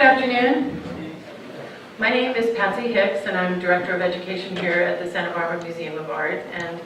Good afternoon. My name is Patsy Hicks, and I'm Director of Education here at the Santa Barbara Museum of Art. And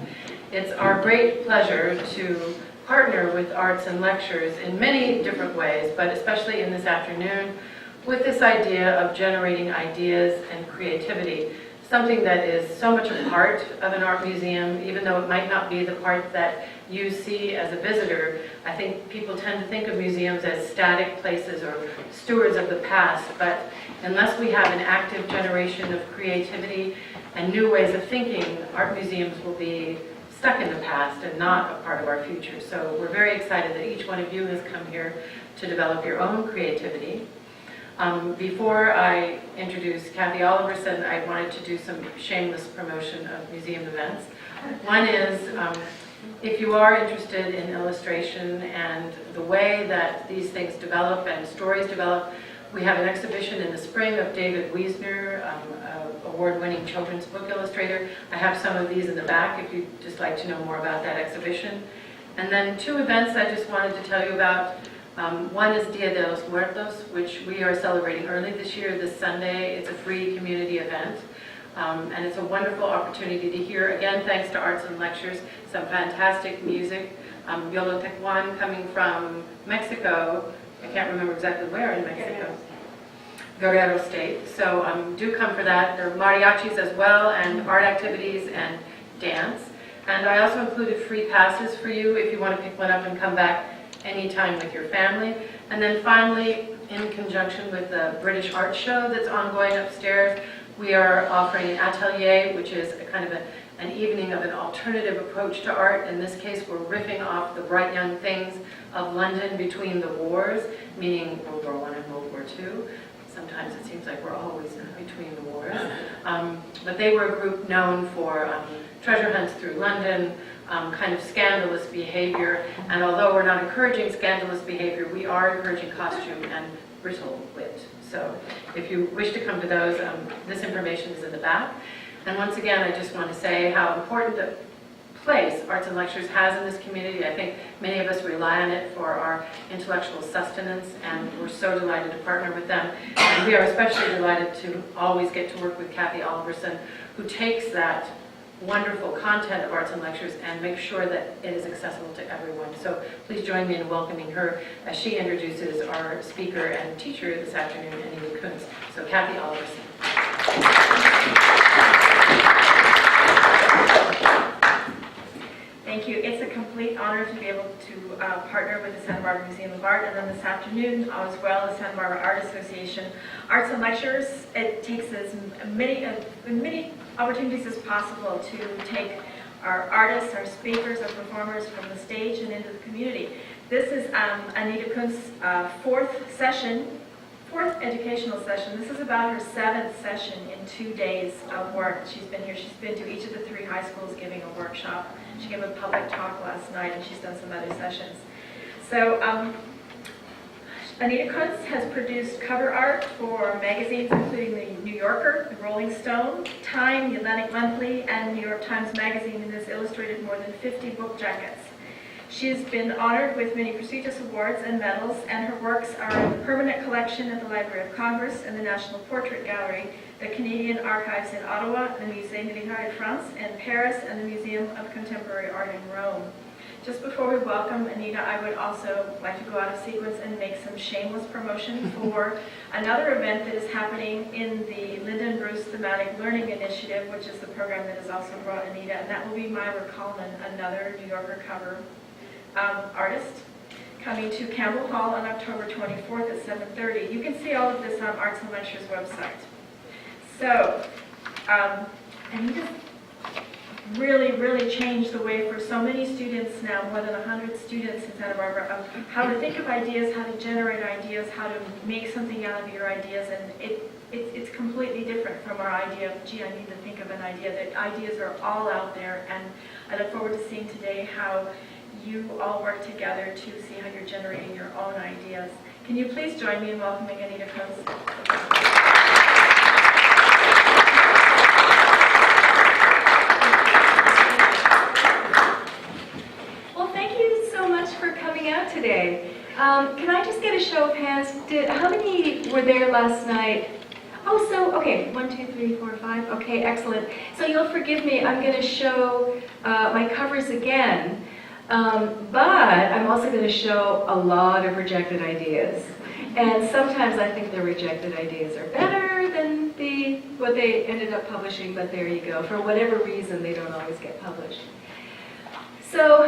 it's our great pleasure to partner with Arts and Lectures in many different ways, but especially in this afternoon, with this idea of generating ideas and creativity, something that is so much a part of an art museum, even though it might not be the part that you see as a visitor. I think people tend to think of museums as static places or stewards of the past, but unless we have an active generation of creativity and new ways of thinking, art museums will be stuck in the past and not a part of our future. So we're very excited that each one of you has come here to develop your own creativity. Before I introduce Kathy Oliverson, I wanted to do some shameless promotion of museum events. One is, if you are interested in illustration and the way that these things develop and stories develop, we have an exhibition in the spring of David Wiesner, award-winning children's book illustrator. I have some of these in the back if you'd just like to know more about that exhibition. And then two events I just wanted to tell you about. One is Dia de los Muertos, which we are celebrating early this year, this Sunday. It's a free community event. And it's a wonderful opportunity to hear, again, thanks to Arts and Lectures, some fantastic music. Yolo Tecuan coming from Mexico. I can't remember exactly where in Mexico. Guerrero State. So do come for that. There are mariachis as well, and art activities and dance. And I also included free passes for you if you want to pick one up and come back anytime with your family. And then finally, in conjunction with the British Art Show that's ongoing upstairs, we are offering an atelier, which is a kind of an evening of an alternative approach to art. In this case, we're riffing off the bright young things of London between the wars, meaning World War I and World War II. Sometimes it seems like we're always between the wars. But they were a group known for treasure hunts through London, kind of scandalous behavior. And although we're not encouraging scandalous behavior, we are encouraging costume and brittle wit. So if you wish to come to those, this information is in the back. And once again, I just want to say how important the place Arts and Lectures has in this community. I think many of us rely on it for our intellectual sustenance, and we're so delighted to partner with them. And we are especially delighted to always get to work with Kathy Oliverson, who takes that wonderful content of Arts and Lectures and makes sure that it is accessible to everyone. So please join me in welcoming her as she introduces our speaker and teacher this afternoon, Anita Kunz. So Kathy Oliverson. Thank you. It's a complete honor to be able to partner with the Santa Barbara Museum of Art, and then this afternoon as well the Santa Barbara Art Association. Arts and Lectures, it takes as many opportunities as possible to take our artists, our speakers, our performers from the stage and into the community. This is Anita Kunz's fourth educational session. This is about her 7th session in 2 days of work. She's been here. She's been to each of the 3 high schools giving a workshop. She gave a public talk last night, and she's done some other sessions. So Anita Kunz has produced cover art for magazines including the New Yorker, the Rolling Stone, Time, the Atlantic Monthly, and New York Times Magazine, and has illustrated more than 50 book jackets. She has been honored with many prestigious awards and medals, and her works are in the permanent collection at the Library of Congress and the National Portrait Gallery, the Canadian Archives in Ottawa, the Musée Militaire de France in Paris, and the Museum of Contemporary Art in Rome. Just before we welcome Anita, I would also like to go out of sequence and make some shameless promotion for another event that is happening in the Lyndon Bruce Thematic Learning Initiative, which is the program that has also brought Anita, and that will be Myra Coleman, another New Yorker cover artist, coming to Campbell Hall on October 24th at 7:30. You can see all of this on Arts and Lectures website. So, Anita's really changed the way for so many students now, more than 100 students in Santa Barbara, of how to think of ideas, how to generate ideas, how to make something out of your ideas, and it's completely different from our idea of, gee, I need to think of an idea. The ideas are all out there, and I look forward to seeing today how you all work together to see how you're generating your own ideas. Can you please join me in welcoming Anita Kunz? Well, thank you so much for coming out today. Can I just get get a show of hands. How many were there last night? Oh, so, okay, 1, 2, 3, 4, 5. Okay, excellent. So you'll forgive me, I'm going to show my covers again, but I'm also going to show a lot of rejected ideas. And sometimes I think the rejected ideas are better than what they ended up publishing, but there you go. For whatever reason, they don't always get published. So,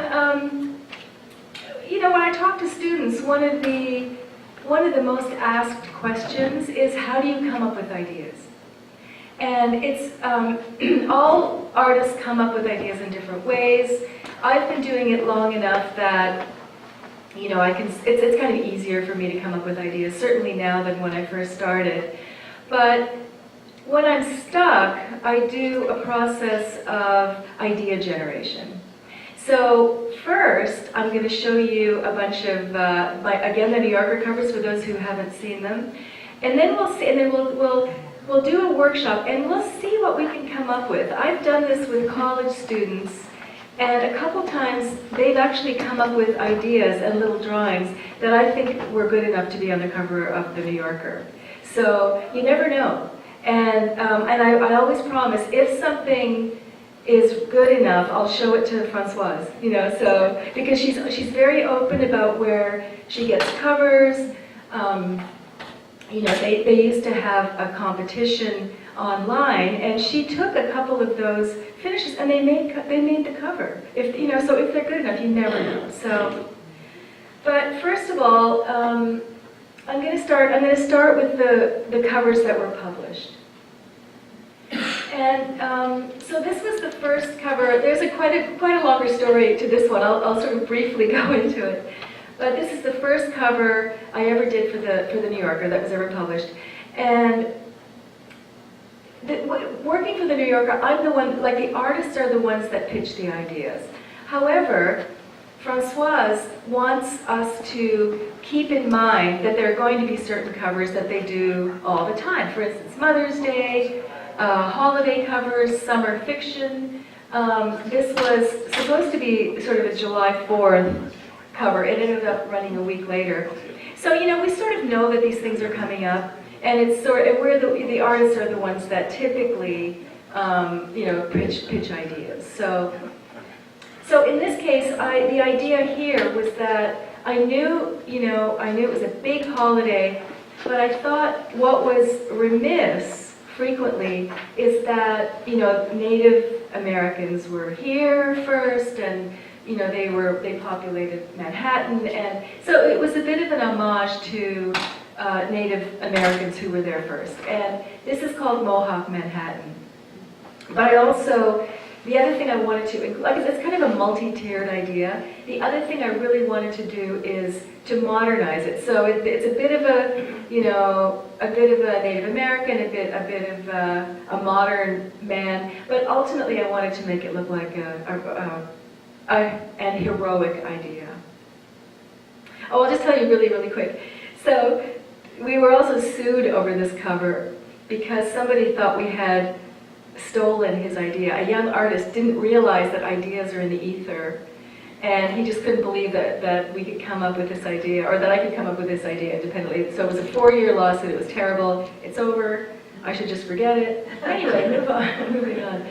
you know, when I talk to students, one of the most asked questions is, how do you come up with ideas? And it's, all artists come up with ideas in different ways. I've been doing it long enough that, you know, it's kind of easier for me to come up with ideas, certainly now than when I first started. But when I'm stuck, I do a process of idea generation. So first, I'm going to show you a bunch of, again, the New Yorker covers for those who haven't seen them, and then we'll see, and then we'll do a workshop, and we'll see what we can come up with. I've done this with college students, and a couple times they've actually come up with ideas and little drawings that I think were good enough to be on the cover of the New Yorker. So you never know, and I always promise, if something is good enough, I'll show it to Françoise, you know, so, because she's very open about where she gets covers. You know, they used to have a competition online, and she took a couple of those finishes, and they made the cover. If, you know, so if they're good enough, you never know. So, but first of all, I'm going to start with the covers that were published. And so this was the first cover. There's quite a longer story to this one. I'll sort of briefly go into it. But this is the first cover I ever did for the New Yorker that was ever published. And working for the New Yorker, I'm the one, like the artists are the ones that pitch the ideas. However, Françoise wants us to keep in mind that there are going to be certain covers that they do all the time. For instance, Mother's Day, holiday covers, summer fiction. This was supposed to be sort of a July 4th cover. It ended up running a week later. So, you know, we sort of know that these things are coming up, and it's we're the artists are the ones that typically, you know, pitch ideas. So in this case, the idea here was that I knew it was a big holiday, but I thought what was remiss frequently is that, you know, Native Americans were here first, and, you know, they populated Manhattan, and so it was a bit of an homage to Native Americans who were there first. And this is called Mohawk Manhattan. But I also, the other thing I wanted to, like, it's kind of a multi-tiered idea. The other thing I really wanted to do is to modernize it. So it's a bit of a, you know, a bit of a Native American, a bit of a modern man, but ultimately I wanted to make it look like an heroic idea. Oh, I'll just tell you really, really quick. So we were also sued over this cover because somebody thought we had stolen his idea. A young artist didn't realize that ideas are in the ether, and he just couldn't believe that we could come up with this idea, or that I could come up with this idea independently. So it was a 4-year lawsuit. It was terrible. It's over. I should just forget it. Anyway, moving on.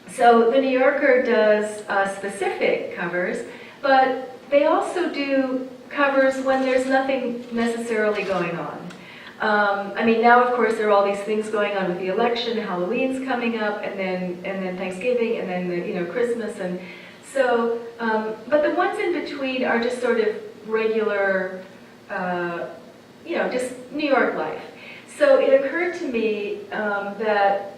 So the New Yorker does specific covers, but they also do covers when there's nothing necessarily going on. I mean, now of course there are all these things going on with the election. Halloween's coming up, and then Thanksgiving, and then Christmas, and so. But the ones in between are just sort of regular, just New York life. So it occurred to me that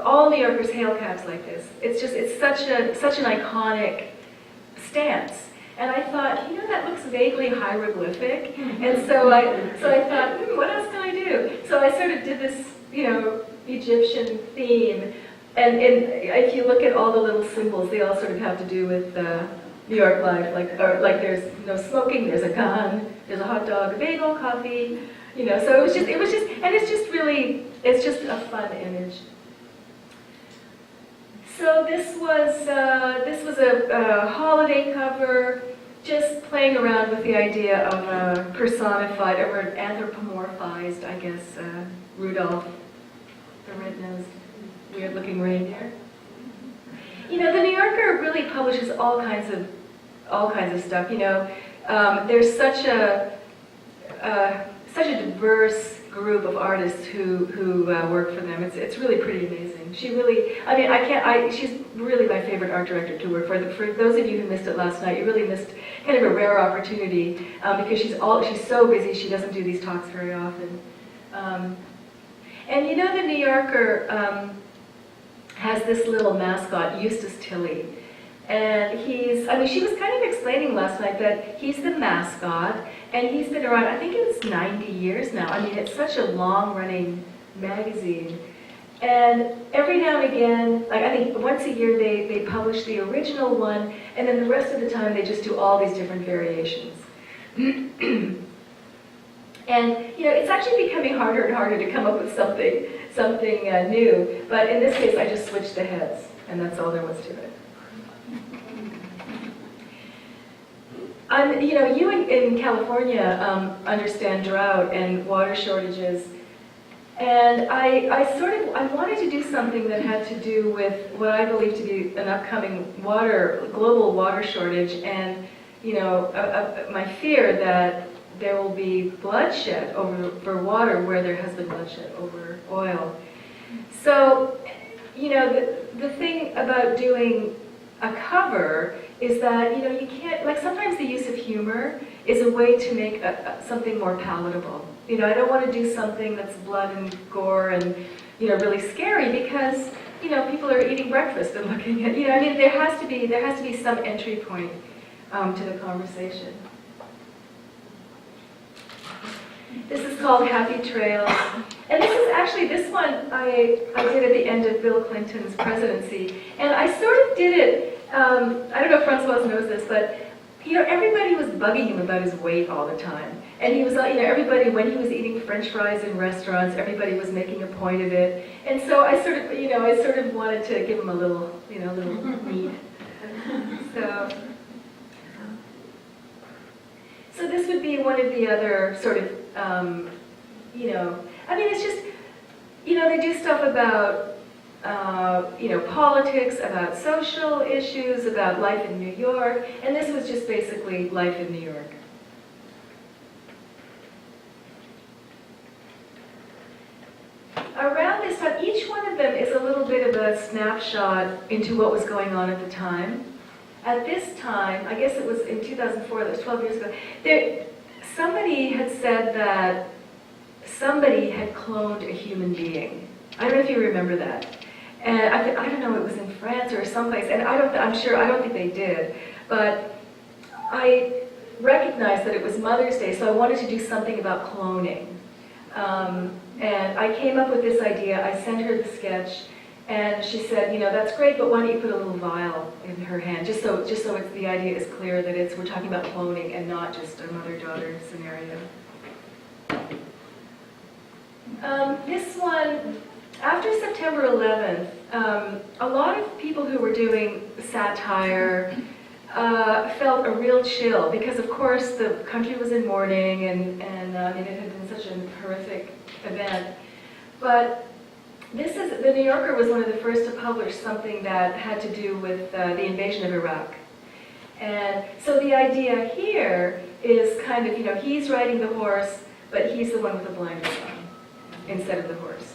all New Yorkers hail cabs like this. It's such an iconic stance. And I thought, that looks vaguely hieroglyphic. And so I thought, what else can I do? So I sort of did this, Egyptian theme. And if you look at all the little symbols, they all sort of have to do with New York life. Like there's no smoking, there's a gun, there's a hot dog, a bagel, coffee. So it was just, and it's just a fun image. So this was a holiday cover, just playing around with the idea of a personified or anthropomorphized, I guess, Rudolph the red-nosed, weird-looking reindeer. You know, the New Yorker really publishes all kinds of stuff. You know, there's such a diverse group of artists who work for them. It's really pretty amazing. She really, I mean, she's really my favorite art director to work for. For those of you who missed it last night, you really missed kind of a rare opportunity because she's so busy. She doesn't do these talks very often. And you know, the New Yorker has this little mascot, Eustace Tilley. And she was kind of explaining last night that he's the mascot, and he's been around, I think it's 90 years now. I mean, it's such a long-running magazine. And every now and again, like I think once a year they publish the original one, and then the rest of the time they just do all these different variations. And you know, it's actually becoming harder and harder to come up with something new. But in this case, I just switched the heads, and that's all there was to it. You know, you in California understand drought and water shortages, and I wanted to do something that had to do with what I believe to be an upcoming global water shortage, and you know, my fear that there will be bloodshed for water where there has been bloodshed over oil. So, you know, the thing about doing a cover is that, you know, you can't, like sometimes the use of humor is a way to make something more palatable. You know, I don't want to do something that's blood and gore and, you know, really scary because, you know, people are eating breakfast and looking at, you know, I mean, there has to be some entry point to the conversation. This is called Happy Trails. And this one I did at the end of Bill Clinton's presidency. And I sort of did it, I don't know if Francois knows this, but you know, everybody was bugging him about his weight all the time. And he was, you know, everybody, when he was eating French fries in restaurants, everybody was making a point of it. And so I sort of wanted to give him a little, you know, little meat. So this would be one of the other sort of, you know, I mean, it's just, you know, they do stuff about, you know, politics, about social issues, about life in New York, and this was just basically life in New York. Around this time, each one of them is a little bit of a snapshot into what was going on at the time. At this time, I guess it was in 2004, that was 12 years ago, somebody had said that somebody had cloned a human being. I don't know if you remember that. And I don't know, it was in France or someplace, and I don't think they did, but I recognized that it was Mother's Day, so I wanted to do something about cloning. And I came up with this idea. I sent her the sketch, and she said, you know, that's great, but why don't you put a little vial in her hand, just so the idea is clear that we're talking about cloning and not just a mother-daughter scenario. This one, after September 11th, a lot of people who were doing satire felt a real chill because, of course, the country was in mourning and it had been such a horrific event. But the New Yorker was one of the first to publish something that had to do with the invasion of Iraq. And so the idea here is kind of, you know, he's riding the horse, but he's the one with the blinders on instead of the horse.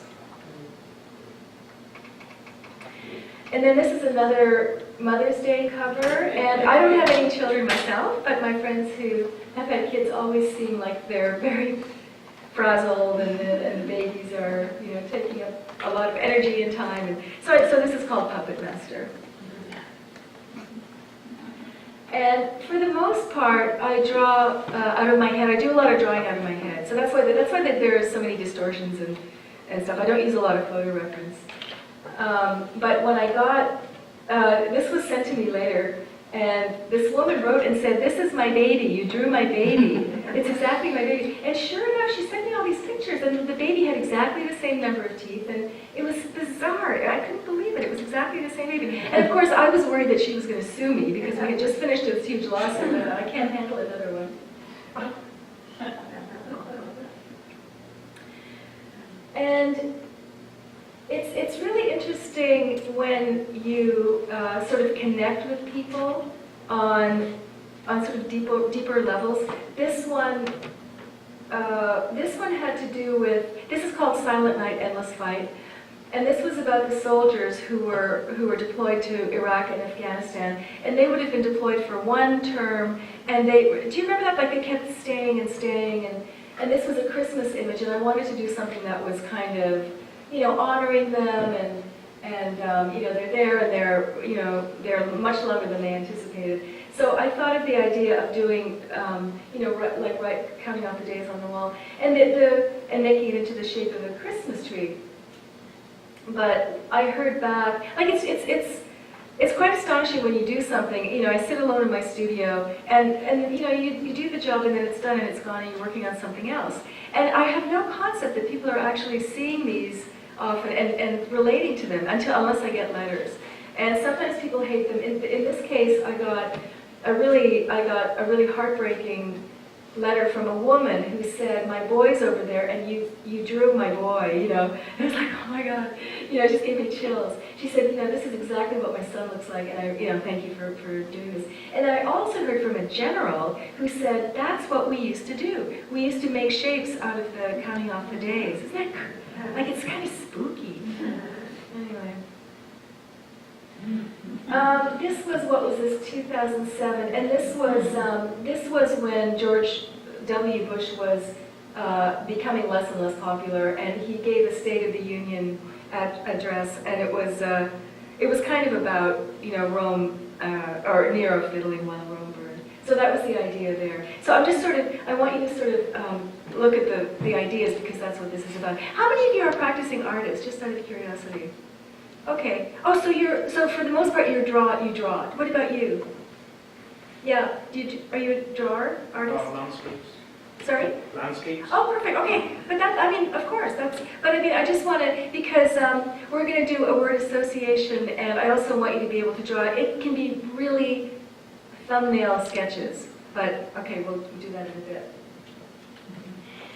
And then this is another Mother's Day cover, and I don't have any children myself, but my friends who have had kids always seem like they're very frazzled, and the babies are, you know, taking up a lot of energy and time. And so this is called Puppet Master. And for the most part, I draw out of my head. I do a lot of drawing out of my head, so that's why there are so many distortions and stuff. I don't use a lot of photo reference. But when I got, this was sent to me later, and this woman wrote and said, "This is my baby, you drew my baby." It's exactly my baby. And sure enough, she sent me all these pictures, and the baby had exactly the same number of teeth, and it was bizarre. I couldn't believe it. It was exactly the same baby. And of course, I was worried that she was going to sue me because we had just finished this huge lawsuit, and I can't handle another one. And it's really interesting when you sort of connect with people on sort of deeper levels. This one had to do with, this is called Silent Night, Endless Fight. And this was about the soldiers who were deployed to Iraq and Afghanistan. And they would have been deployed for one term. And do you remember that? Like they kept staying and staying. And this was a Christmas image. And I wanted to do something that was kind of, honoring them. And they're there and they're much longer than they anticipated. So I thought of the idea of doing, counting out the days on the wall, and making it into the shape of a Christmas tree. But I heard back, like it's quite astonishing when you do something. I sit alone in my studio, and you do the job, and then it's done and it's gone, and you're working on something else. And I have no concept that people are actually seeing these often and relating to them unless I get letters. And sometimes people hate them. In this case, I got a really heartbreaking letter from a woman who said, "My boy's over there, and you drew my boy." And it was like, oh my God, it just gave me chills. She said, "This is exactly what my son looks like, and I, thank you for doing this." And then I also heard from a general who said, "That's what we used to do. We used to make shapes out of the counting off the days." Isn't that like it's kind of spooky? Anyway. What was this, 2007, and this was when George W. Bush was becoming less and less popular, and he gave a State of the Union address, and it was kind of about Rome or Nero fiddling while Rome burned. So that was the idea there. So I want you to sort of look at the ideas, because that's what this is about. How many of you are practicing artists, just out of curiosity? Okay. Oh, so for the most part you draw. What about you? Yeah. Are you a drawer, artist? Landscapes. Sorry? Landscapes. Oh, perfect. Okay. But of course, I just want to, because we're going to do a word association, and I also want you to be able to draw. It can be really thumbnail sketches, but okay, we'll do that in a bit.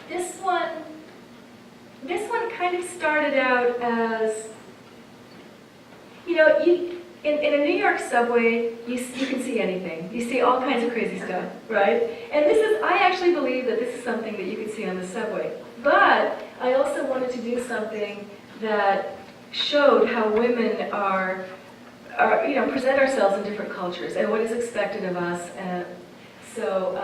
This one kind of started out as, in a New York subway, you can see anything. You see all kinds of crazy stuff, right? And I actually believe that this is something that you can see on the subway. But I also wanted to do something that showed how women are present ourselves in different cultures and what is expected of us. And so,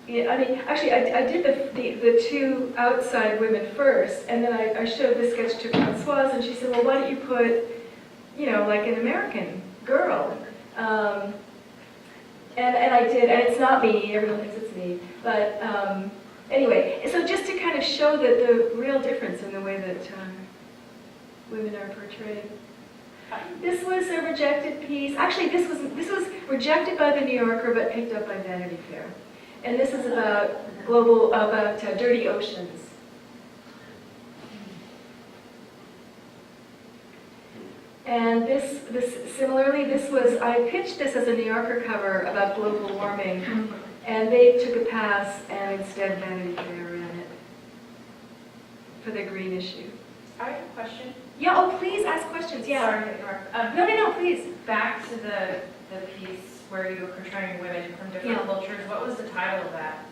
actually, I did the two outside women first, and then I showed this sketch to Françoise, and she said, "Well, why don't you put, like an American girl?" And I did, and it's not me. Everyone thinks it's me, but anyway. So just to kind of show that the real difference in the way that women are portrayed. This was a rejected piece. Actually, this was rejected by the New Yorker, but picked up by Vanity Fair. And this is about dirty oceans. And similarly, I pitched this as a New Yorker cover about global warming, and they took a pass, and instead Vanity Fair ran it for the green issue. I have a question. Yeah, oh, please ask questions, yeah. Sorry to interrupt. No, please. Back to the piece where you were portraying women from different cultures. What was the title of that?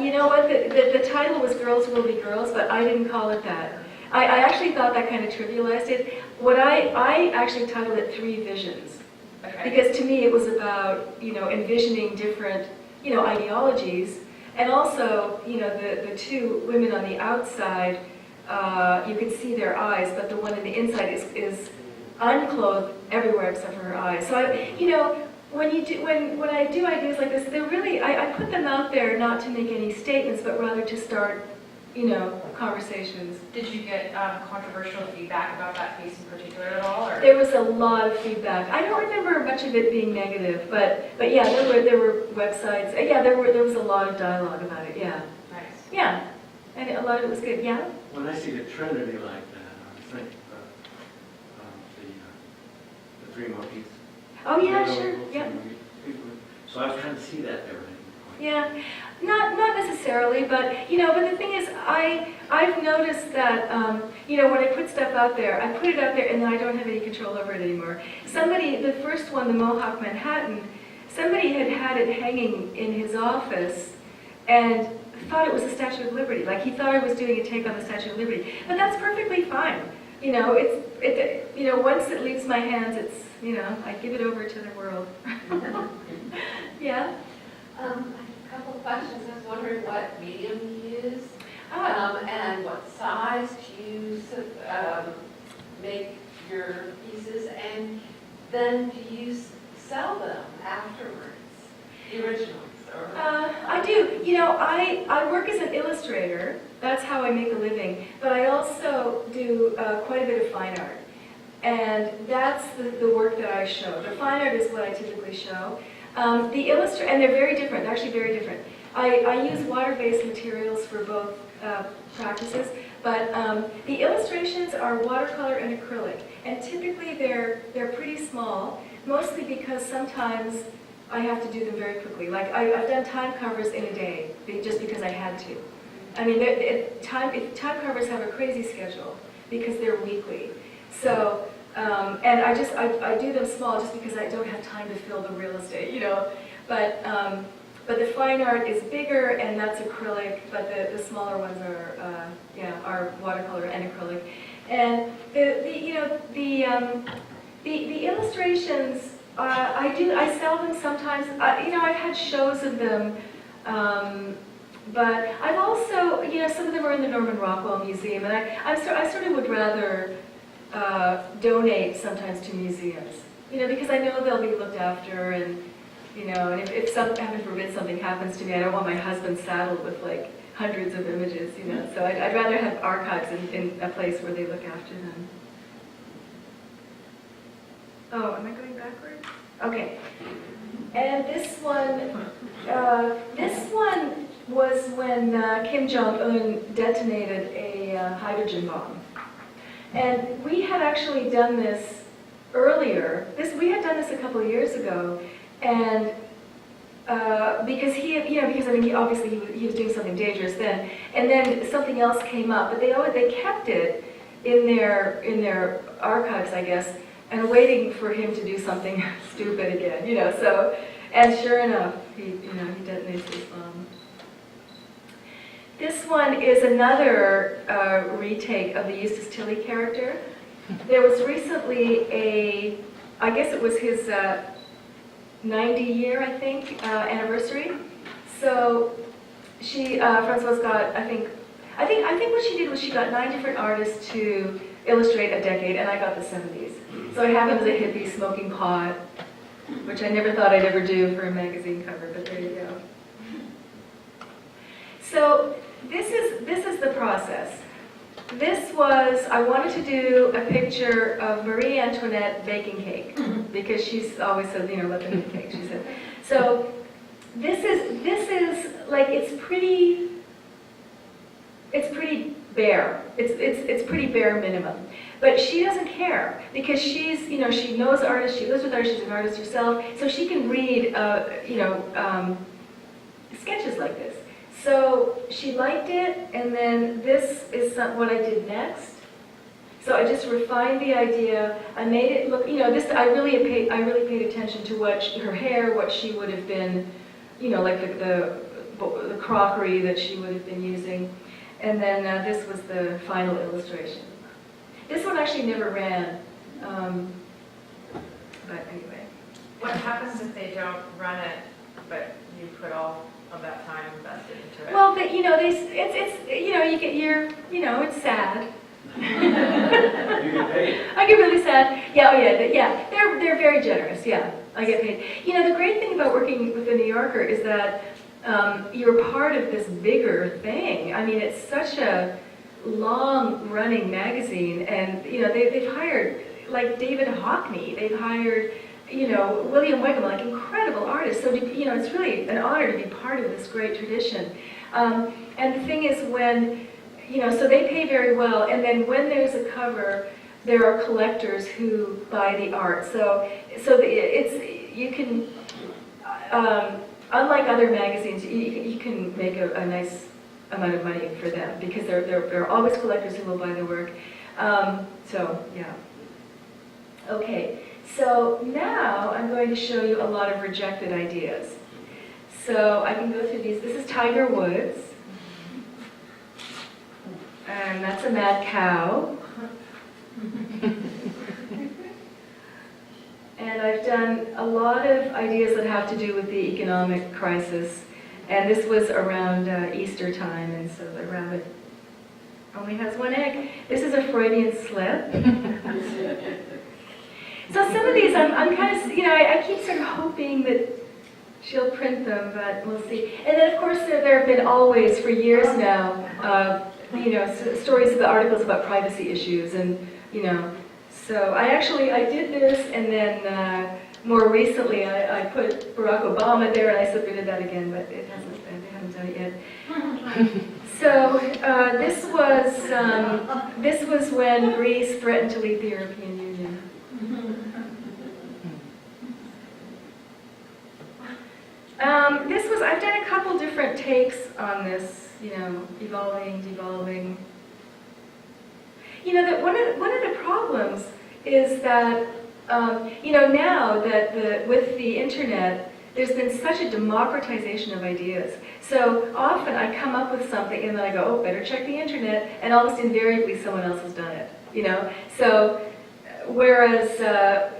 You know what, the title was Girls Will Be Girls, but I didn't call it that. I actually thought that kind of trivialized it. I actually titled it Three Visions. Okay. Because to me it was about, envisioning different, ideologies. And also, the two women on the outside, you could see their eyes, but the one on the inside is unclothed everywhere except for her eyes. So when I do ideas like this, they're really, I put them out there not to make any statements, but rather to start conversations. Did you get controversial feedback about that piece in particular at all? Or? There was a lot of feedback. I don't remember much of it being negative, but yeah, there were websites. Yeah, there was a lot of dialogue about it. Yeah, Nice. yeah, and a lot of it was good. Yeah. When I see the Trinity like that, I think the Three Monkeys. Oh yeah, You know, sure. people- Yeah. people- So I was trying to see that there. Yeah, not necessarily, but but the thing is, I've noticed that when I put stuff out there, I put it out there and then I don't have any control over it anymore. The first one, the Mohawk Manhattan, somebody had it hanging in his office and thought it was the Statue of Liberty. Like he thought I was doing a take on the Statue of Liberty, but that's perfectly fine. Once it leaves my hands, it's I give it over to the world. Yeah. A couple of questions. I was wondering what medium you use Oh. and what size you make your pieces, and then do you sell them afterwards, the originals? Or I do. I work as an illustrator. That's how I make a living. But I also do quite a bit of fine art. And that's the work that I show. The fine art is what I typically show. And they're very different. They're actually very different. I use water-based materials for both practices, but the illustrations are watercolor and acrylic. And typically they're pretty small, mostly because sometimes I have to do them very quickly. Like I've done time covers in a day, just because I had to. I mean, time covers have a crazy schedule because they're weekly. So, and I do them small just because I don't have time to fill the real estate, But the fine art is bigger, and that's acrylic. But the smaller ones are watercolor and acrylic. And the illustrations. I sell them sometimes. I've had shows of them, but I've also, some of them are in the Norman Rockwell Museum, and I sort of would rather donate sometimes to museums, because I know they'll be looked after, and and if heaven forbid something happens to me, I don't want my husband saddled with like hundreds of images, So I'd rather have archives in a place where they look after them. Oh, am I going backwards? Okay. And this one was when Kim Jong-un detonated a hydrogen bomb. And we had actually done this earlier. We had done this a couple of years ago, and because obviously he was doing something dangerous then, and then something else came up, but they kept it in their archives, I guess, and waiting for him to do something stupid again, So, and sure enough, he detonates this bomb. This one is another retake of the Eustace Tilley character. There was recently I guess it was his 90-year, I think, anniversary. So Francoise got, I think what she did was she got 9 different artists to illustrate a decade, and I got the 70s. So I have him as a hippie smoking pot, which I never thought I'd ever do for a magazine cover, but there you go. So this is the process. I wanted to do a picture of Marie Antoinette baking cake, because she's always said, let them eat cake, she said. So this is like, it's pretty bare. It's pretty bare minimum. But she doesn't care, because she's, she knows artists, she lives with artists, she's an artist herself, so she can read, sketches like this. So she liked it, and then this is what I did next. So I just refined the idea. I made it look, I really paid attention to her hair, what she would have been, like the crockery that she would have been using. And then this was the final illustration. This one actually never ran, but anyway. What happens if they don't run it, but you put all of that time invested into it? Well, but you get it's sad. You get paid. I get really sad. Yeah, they're very generous. Yeah, I get paid. The great thing about working with the New Yorker is that you're part of this bigger thing. I mean, it's such a long-running magazine, and they've hired like David Hockney, they've hired William Wickham, like incredible artists. So it's really an honor to be part of this great tradition. And the thing is, when so they pay very well, and then when there's a cover, there are collectors who buy the art. You can, unlike other magazines, you can make a nice amount of money for them because there are always collectors who will buy the work. Yeah. Okay, so now I'm going to show you a lot of rejected ideas. So I can go through these. This is Tiger Woods. And that's a mad cow. And I've done a lot of ideas that have to do with the economic crisis. And this was around Easter time, and so the rabbit only has one egg. This is a Freudian slip. So some of these, I'm kind of, I keep sort of hoping that she'll print them, but we'll see. And then, of course, there have been always, for years now, stories about articles about privacy issues, and so I did this, and then more recently I put Barack Obama there, and I submitted that again, but they haven't done it yet. So this was when Greece threatened to leave the European Union. I've done a couple different takes on this, evolving, devolving. That one of the problems is that, now that with the internet, there's been such a democratization of ideas. So often I come up with something and then I go, oh, better check the internet, and almost invariably someone else has done it, So, whereas,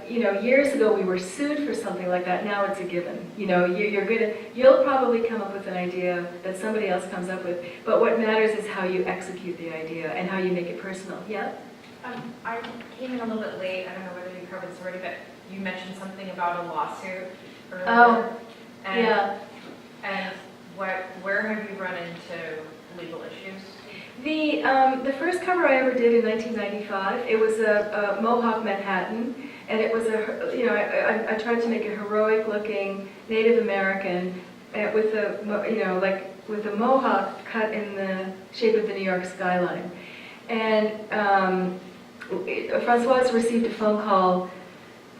years ago we were sued for something like that, now it's a given. You'll probably come up with an idea that somebody else comes up with, but what matters is how you execute the idea and how you make it personal. Yeah? I came in a little bit late. I don't know whether you covered this already, but you mentioned something about a lawsuit earlier. Oh, and, yeah. And where have you run into legal issues? The first cover I ever did in 1995, it was a Mohawk Manhattan, and it was I tried to make a heroic-looking Native American with with a mohawk cut in the shape of the New York skyline. And Françoise received a phone call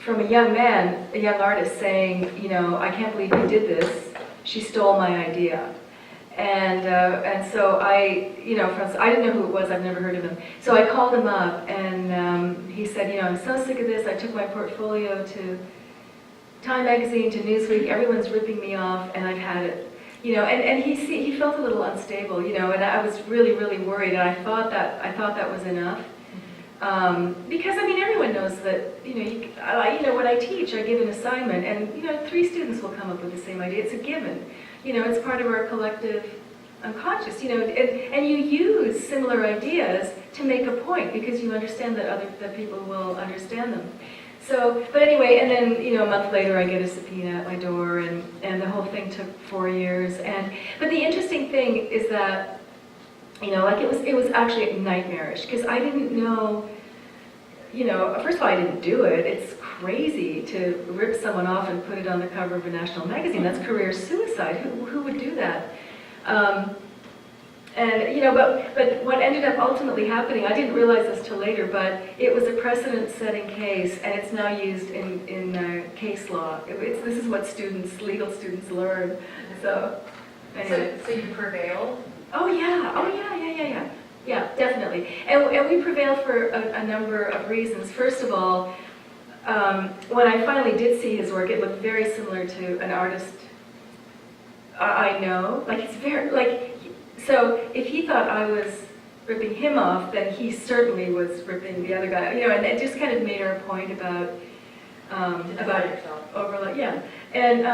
from a young man, a young artist, saying, I can't believe you did this. She stole my idea. And so I didn't know who it was. I've never heard of him. So I called him up, and he said, I'm so sick of this. I took my portfolio to Time Magazine, to Newsweek. Everyone's ripping me off, and I've had it. And he felt a little unstable, and I was really, really worried. And I thought that was enough. Because everyone knows that when I teach, I give an assignment, and 3 students will come up with the same idea. It's a given. It's part of our collective unconscious. And you use similar ideas to make a point because you understand that people will understand them. So, but anyway, and then a month later, I get a subpoena at my door, and the whole thing took 4 years. But the interesting thing is that it was actually nightmarish because I didn't know. First of all, I didn't do it. It's crazy to rip someone off and put it on the cover of a national magazine. That's career suicide. Who would do that? But what ended up ultimately happening, I didn't realize this till later, but it was a precedent-setting case, and it's now used in case law. This is what legal students learn. So, anyway. So you prevailed? Oh yeah. Yeah, definitely. And we prevailed for a number of reasons. First of all, when I finally did see his work, it looked very similar to an artist I know. So if he thought I was ripping him off, then he certainly was ripping the other guy. And it just kind of made our point about overlap. Yeah. And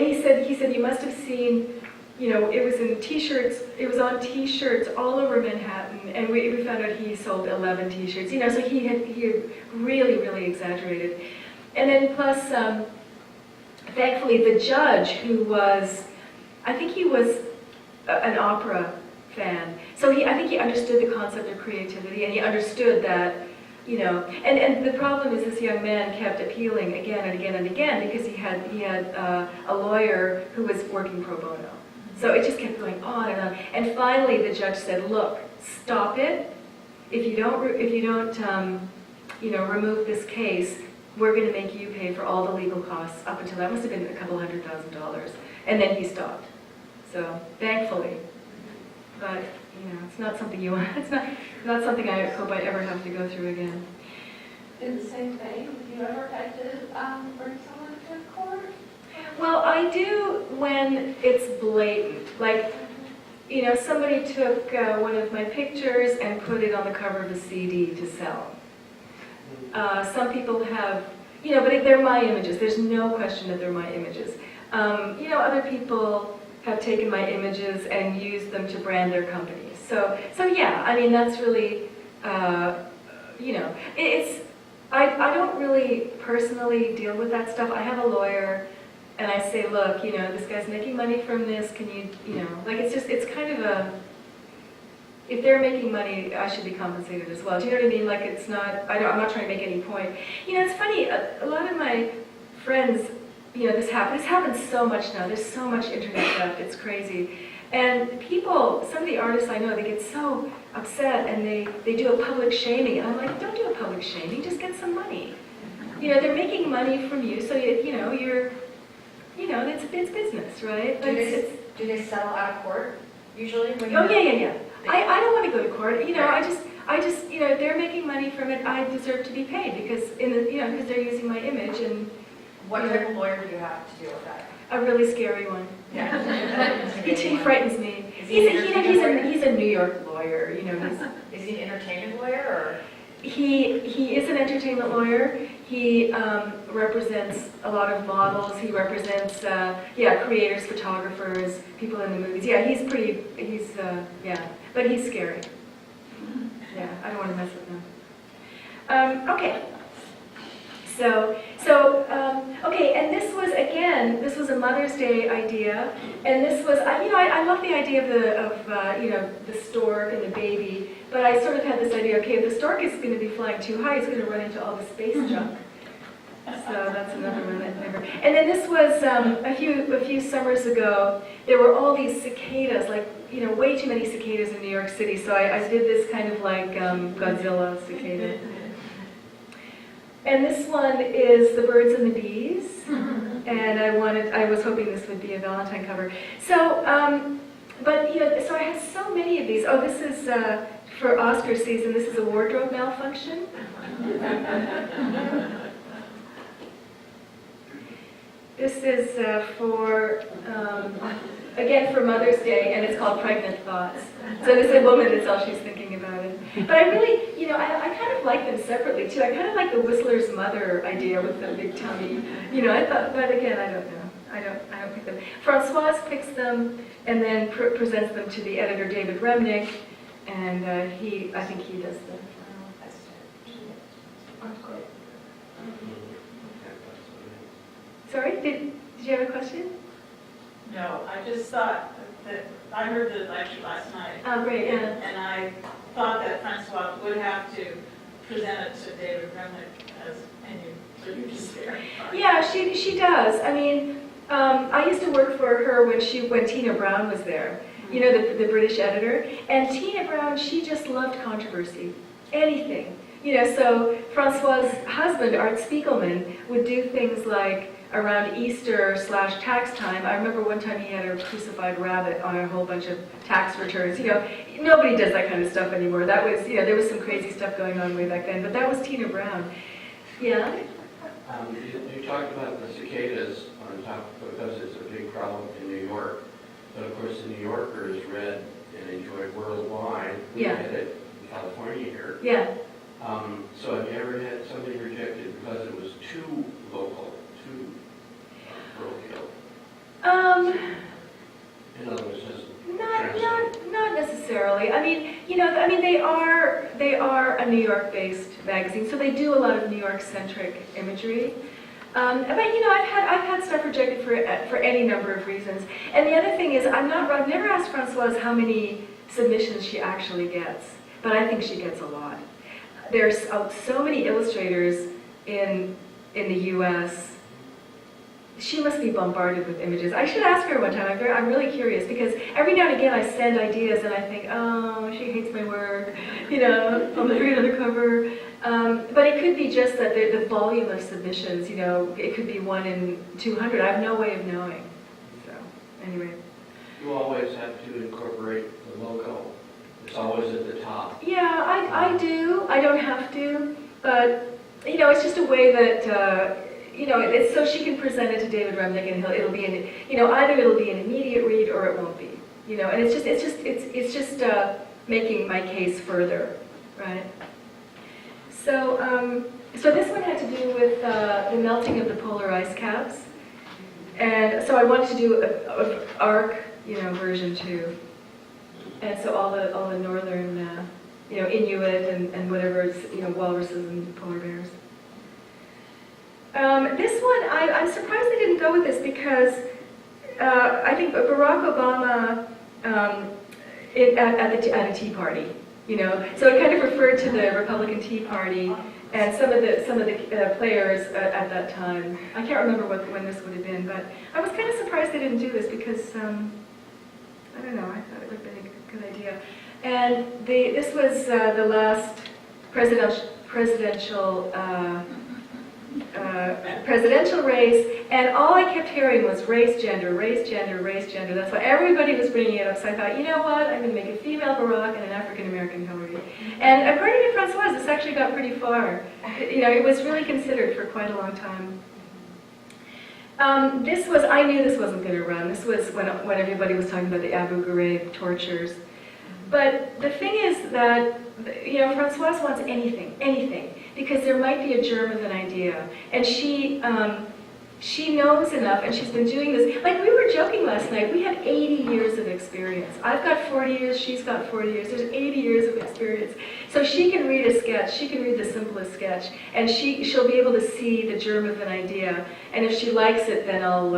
he said you must have seen. It was in T-shirts. It was on T-shirts all over Manhattan, and we found out he sold 11 T-shirts. So he had really, really exaggerated. And then plus, thankfully, the judge who was I think he was an opera fan. So I think he understood the concept of creativity, and he understood that, you know, and the problem is this young man kept appealing again and again and again because he had a lawyer who was working pro bono. So it just kept going on and on. And finally the judge said, look, stop it. If you don't you know, remove this case, we're going to make you pay for all the legal costs up until, that must have been a couple $100,000. And then he stopped. So thankfully. But, you know, it's not something you want, it's not something I hope I ever have to go through again. In the same vein, have you ever had to bring someone to court? Well, I do when it's blatant. Like, you know, somebody took one of my pictures and put it on the cover of a CD to sell. Some people have, you know, but they're my images. There's no question that they're my images. You know, other people have taken my images and used them to brand their companies. So yeah, I mean, that's really, you know, I don't really personally deal with that stuff. I have a lawyer, and I say, look, you know, this guy's making money from this, can you know, like it's kind of a, if they're making money, I should be compensated as well. Do you know what I mean? Like it's not, I'm not trying to make any point. You know, it's funny, a lot of my friends, you know, this happens so much now. There's so much internet theft, it's crazy. And people, some of the artists I know, they get so upset and they do a public shaming. And I'm like, don't do a public shaming, just get some money. You know, they're making money from you, so you know, it's business, right? Do they settle out of court usually? Oh yeah. I don't want to go to court. You know, I just, you know, if they're making money from it, I deserve to be paid because because they're using my image. And What type of lawyer do you have to deal with that? a really scary one. Yeah. He frightens me. Is he an entertainment lawyer? He's a New York lawyer. You know, Is he an entertainment lawyer or? he is an entertainment lawyer. He represents a lot of models. He represents creators, photographers, people in the movies. Yeah, but he's scary. Yeah, I don't want to mess with him. Okay. Okay, and this was a Mother's Day idea, and this was, I love the idea of the stork and the baby, but I sort of had this idea, okay, if the stork is going to be flying too high, it's going to run into all the space junk. So that's another one that never. And then this was a few summers ago. There were all these cicadas, like way too many cicadas in New York City. So I did this kind of like Godzilla cicada. And this one is the birds and the bees. And I was hoping this would be a Valentine cover. So, so I had so many of these. Oh, this is for Oscar season. This is a wardrobe malfunction. This is again for Mother's Day, and it's called Pregnant Thoughts. So this is a woman, that's all she's thinking about it. But I really, I kind of like them separately too. I kind of like the Whistler's mother idea with the big tummy. I thought, but again, I don't know. I don't pick them. Françoise picks them and then presents them to the editor, David Remnick, and I think he does the Sorry, did you have a question? No, I just thought that, I heard the lecture last night. Oh, great, yeah. And I thought that Francois would have to present it to David Remnick so you just there. Yeah, she does. I mean, I used to work for her when Tina Brown was there, the British editor. And Tina Brown, she just loved controversy, anything. So Francois' husband, Art Spiegelman, would do things like around Easter / tax time. I remember one time he had a crucified rabbit on a whole bunch of tax returns. Nobody does that kind of stuff anymore. That was, there was some crazy stuff going on way back then, but that was Tina Brown. Yeah? You talked about the cicadas on top because it's a big problem in New York. But of course, the New Yorker is read and enjoyed worldwide. We Yeah. had it in California here. Yeah. So have you ever had somebody rejected because it was too local, too parochial? In other words, Not necessarily. I mean, they are a New York-based magazine, so they do a lot of New York-centric imagery. But I've had stuff rejected for any number of reasons. And the other thing is, I've never asked Françoise how many submissions she actually gets, but I think she gets a lot. There's so many illustrators in the U.S. She must be bombarded with images. I should ask her one time. I'm really curious, because every now and again I send ideas and I think, oh, she hates my work, I'm afraid of the cover. But it could be just that the volume of submissions, it could be 1 in 200. I have no way of knowing. So, anyway. You always have to incorporate the logo. It's always at the top. Yeah, I do. I don't have to. But, it's just a way that, it's so she can present it to David Remnick, and it'll be either it'll be an immediate read or it won't be. And it's just making my case further, right? So, so this one had to do with the melting of the polar ice caps, and so I wanted to do a arc, version too, and so all the northern, Inuit and whatever, walruses and polar bears. This one, I'm surprised they didn't go with this, because I think Barack Obama at a tea party, so it kind of referred to the Republican Tea Party and some of the players at that time. I can't remember when this would have been, but I was kind of surprised they didn't do this, because I don't know, I thought it would have been a good idea. And this was the last presidential race, and all I kept hearing was race, gender, race, gender, race, gender. That's why everybody was bringing it up. So I thought, you know what, I'm going to make a female Barack and an African-American Hillary. And according to Françoise, this actually got pretty far. It was really considered for quite a long time. I knew this wasn't going to run. This was when everybody was talking about the Abu Ghraib tortures. But the thing is that, Françoise wants anything, because there might be a germ of an idea. And she knows enough, and she's been doing this. Like we were joking last night, we have 80 years of experience. I've got 40 years, she's got 40 years. There's 80 years of experience. So she can read a sketch, she can read the simplest sketch, and she'll be able to see the germ of an idea. And if she likes it, then I'll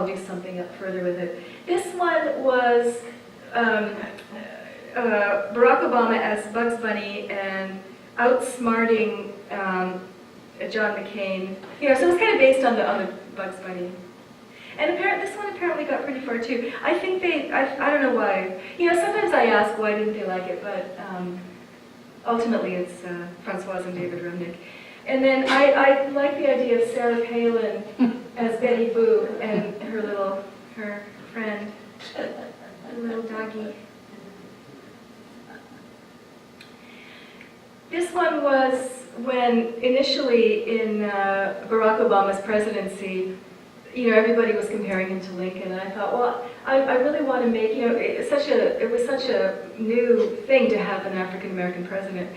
do something up further with it. This one was Barack Obama as Bugs Bunny and outsmarting John McCain. So it was kind of based on the Bugs Bunny. And this one apparently got pretty far too. I think I don't know why. Sometimes I ask why didn't they like it, but ultimately it's Françoise and David Remnick. And then I like the idea of Sarah Palin as Betty Boop and her friend, the little doggy. This one was when initially in Barack Obama's presidency, everybody was comparing him to Lincoln, and I thought, well, I really want to make, it was such a new thing to have an African American president.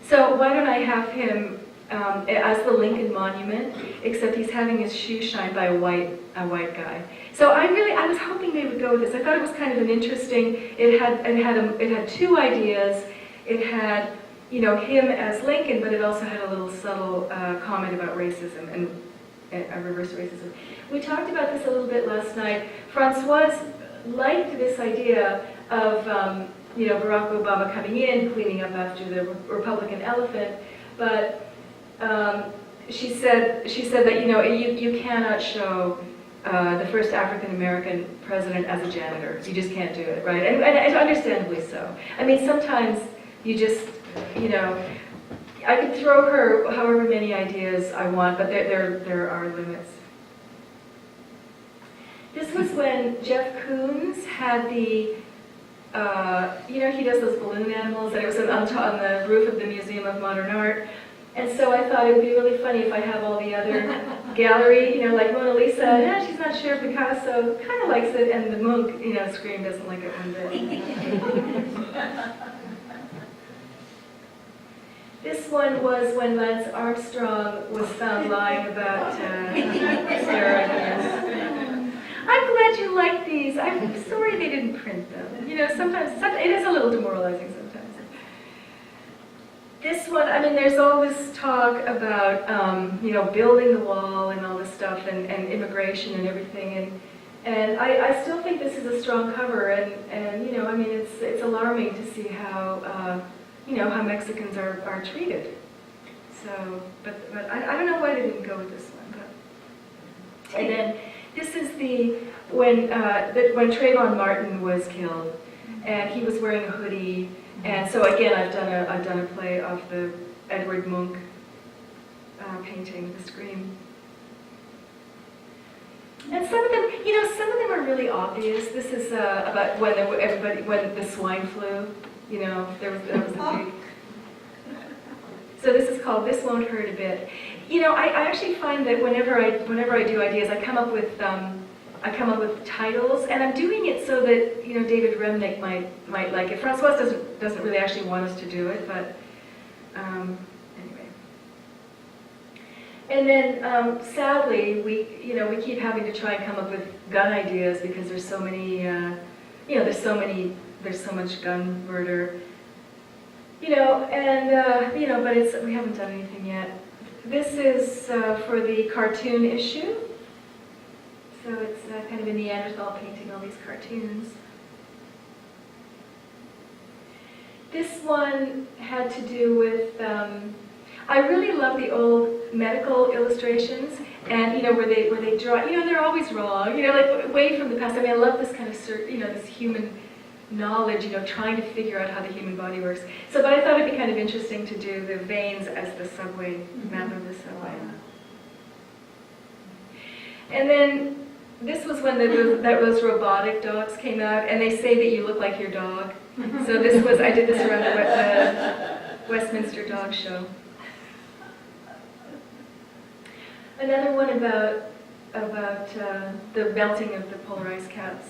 So why don't I have him as the Lincoln Monument, except he's having his shoe shined by a white guy. So I was hoping they would go with this. I thought it was kind of an interesting. It had two ideas. It had him as Lincoln, but it also had a little subtle comment about racism and reverse racism. We talked about this a little bit last night. Françoise liked this idea of Barack Obama coming in, cleaning up after the Republican elephant, but she said that you cannot show the first African American president as a janitor. You just can't do it, right? And understandably so. I mean, sometimes you just I could throw her however many ideas I want, but there are limits. This was when Jeff Koons had the, he does those balloon animals, and it was on the roof of the Museum of Modern Art. And so I thought it would be really funny if I have all the other gallery, like Mona Lisa, she's not sure, Picasso kind of likes it, and the Munch, Scream doesn't like it one bit. This one was when Lance Armstrong was found lying about steroids. I'm glad you like these. I'm sorry they didn't print them. Sometimes it is a little demoralizing sometimes. This one, I mean, there's all this talk about, building the wall and all this stuff and immigration and everything. And I still think this is a strong cover. And I mean, it's alarming to see how, how Mexicans are treated. So, but I don't know why they didn't go with this one. But. And then this is when Trayvon Martin was killed, and he was wearing a hoodie. And so again, I've done a play of the Edward Munch painting, The Scream. And some of them are really obvious. This is about when the swine flu, there was a big. So this is called "This Won't Hurt a Bit." I actually find that whenever I do ideas, I come up with titles, and I'm doing it so that David Remnick might like it. Francois doesn't really actually want us to do it, but anyway. And then sadly, we keep having to try and come up with gun ideas because there's so many there's so much gun murder. But we haven't done anything yet. This is for the cartoon issue. So it's kind of a Neanderthal painting all these cartoons. This one had to do with, I really love the old medical illustrations, and where they draw, they're always wrong, like way from the past. I mean, I love this kind of, this human knowledge, trying to figure out how the human body works. So, but I thought it'd be kind of interesting to do the veins as the subway, map of the subway. And then this was when those robotic dogs came out, and they say that you look like your dog. So I did this around the Westminster Dog Show. Another one about the melting of the polar ice caps.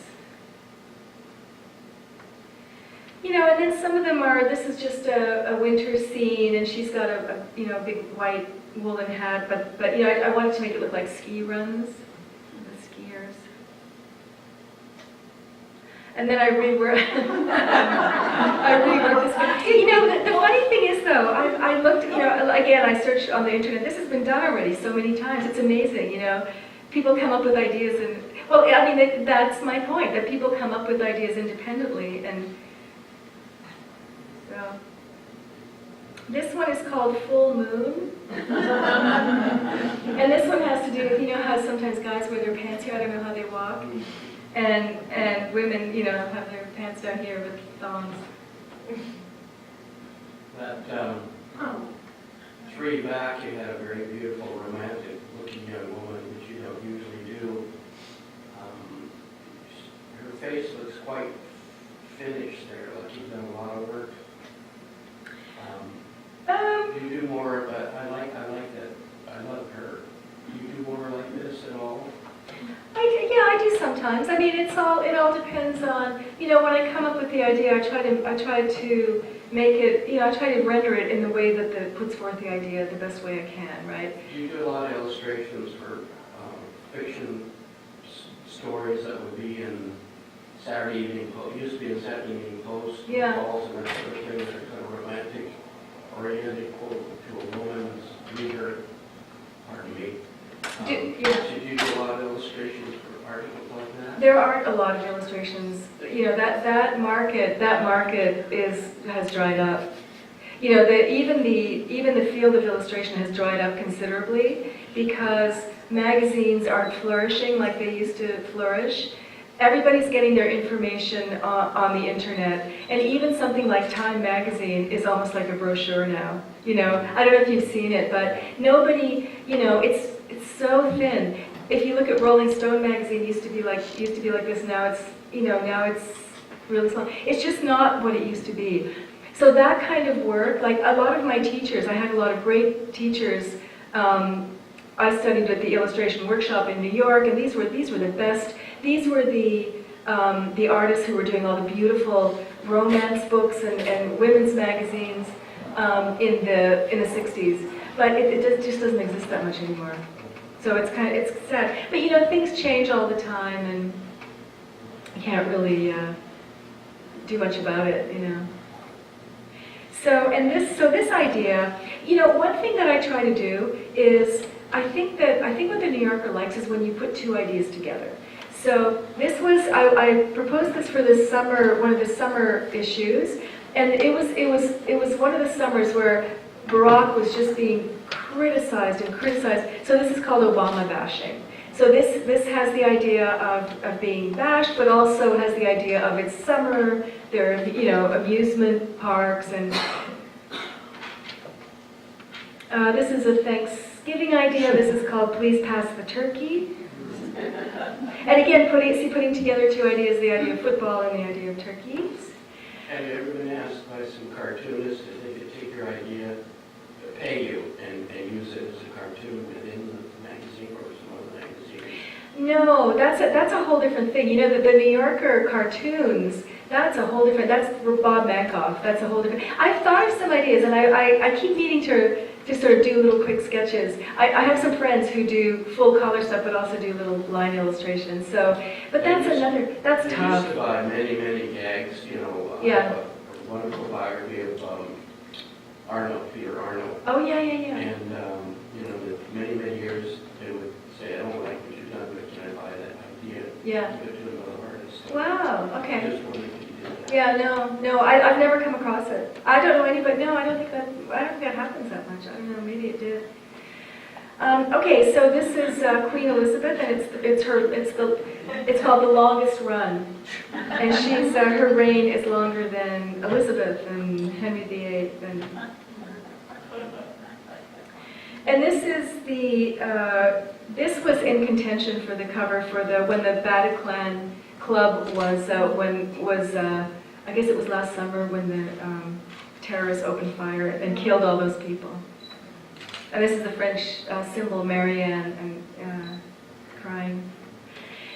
And then some of them are, this is just a winter scene, and she's got a big white woolen hat, but I wanted to make it look like ski runs, the skiers. And then I rewrote this one. The funny thing is though, I looked, again, I searched on the internet. This has been done already so many times. It's amazing, People come up with ideas, and well, I mean, that's my point, that people come up with ideas independently, and so. This one is called Full Moon. And this one has to do with, how sometimes guys wear their pants here, I don't know how they walk. And women, have their pants down here with thongs. That three back, you had a very beautiful, romantic-looking young woman, which you don't usually do. Her face looks quite finished there, like you've done a lot of work. You do more, but I like that. I love her. Do you do more like this at all? I do sometimes. I mean, it all depends on, when I come up with the idea, I try to make it, I try to render it in the way that puts forth the idea the best way I can, right? You do a lot of illustrations for fiction stories that would be in Saturday Evening Post, used to be in Saturday Evening Post, Yeah. calls and that sort of thing that are kind of romantic, oriented quote to a woman's meager, pardon me. Do you do a lot of illustrations for articles like that? There aren't a lot of illustrations. That market has dried up. Even the field of illustration has dried up considerably because magazines aren't flourishing like they used to flourish. Everybody's getting their information on the internet, and even something like Time magazine is almost like a brochure now. I don't know if you've seen it, but nobody, it's so thin. If you look at Rolling Stone magazine, used to be like this. Now it's really small. It's just not what it used to be. So that kind of work, like a lot of my teachers, I had a lot of great teachers. I studied at the illustration workshop in New York, and these were the best. These were the artists who were doing all the beautiful romance books and women's magazines in the 60s. But it just doesn't exist that much anymore. So it's sad. But things change all the time, and you can't really do much about it. So this idea, one thing that I try to do is, I think what the New Yorker likes is when you put two ideas together. So this was, I proposed this for the summer, one of the summer issues, and it was one of the summers where Barack was just being criticized and criticized. So this is called Obama bashing. So this has the idea of being bashed, but also has the idea of it's summer, there are, amusement parks, and this is a Thanksgiving idea. This is called Please Pass the Turkey. And again, putting together two ideas, the idea of football and the idea of turkeys. Have you ever been asked by some cartoonists if they could take your idea, pay you, and use it as a cartoon within the magazine or some other magazine? No, that's a whole different thing. The New Yorker cartoons, that's a whole different, that's Bob Mankoff, that's a whole different. I've thought of some ideas, and I keep needing to sort of do little quick sketches. I have some friends who do full color stuff, but also do little line illustrations. But that's They tough. used to buy many, many gags, Yeah. a wonderful biography of Peter Arnold. Oh, yeah. And, with many, many years, they would say, I don't like what you've done, but can I buy that idea? Yeah. Give it to another artist. So Wow, I okay. just wondered if you did that. Yeah, no, I've never come across it. I don't know anybody, no, I don't think that happens that much. I don't know, maybe it did. Okay, so this is Queen Elizabeth, and it's called The Longest Run. And her reign is longer than Elizabeth and Henry VIII. And this is this was in contention for the cover for when the Bataclan Club was, I guess it was last summer when the terrorists opened fire and killed all those people. And this is the French symbol, Marianne, and crying.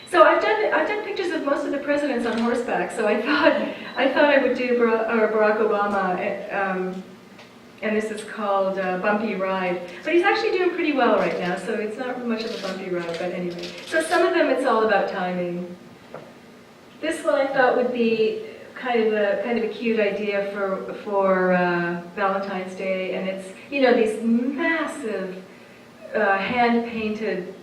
So I've done pictures of most of the presidents on horseback. So I thought I would do Barack Obama, and this is called Bumpy Ride. But he's actually doing pretty well right now, so it's not much of a bumpy ride. But anyway, so some of them it's all about timing. This one I thought would be kind of a cute idea for Valentine's Day, and it's these massive hand-painted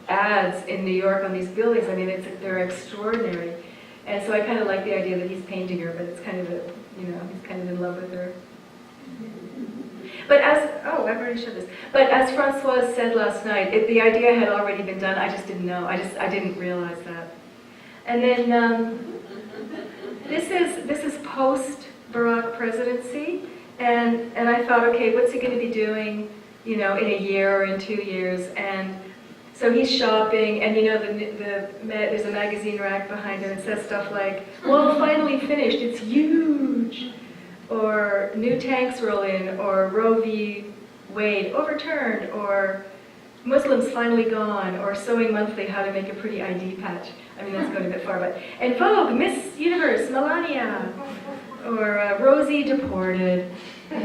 ads in New York on these buildings. I mean, they're extraordinary, and so I kind of like the idea that he's painting her, but it's kind of he's kind of in love with her. But I've already showed this. But as Francoise said last night, the idea had already been done. I just didn't know. I didn't realize that. And then this is post Barack presidency, and I thought, okay, what's he going to be doing, in a year or in 2 years? And so he's shopping, and there's a magazine rack behind him. It says stuff like, "Well, finally finished. It's huge," or "New tanks roll in," or "Roe v. Wade overturned," or "Muslims finally gone," or "Sewing Monthly: How to Make a Pretty ID Patch." I mean, that's going a bit far, but "And Vogue, Miss Universe, Melania," or "Rosie deported,"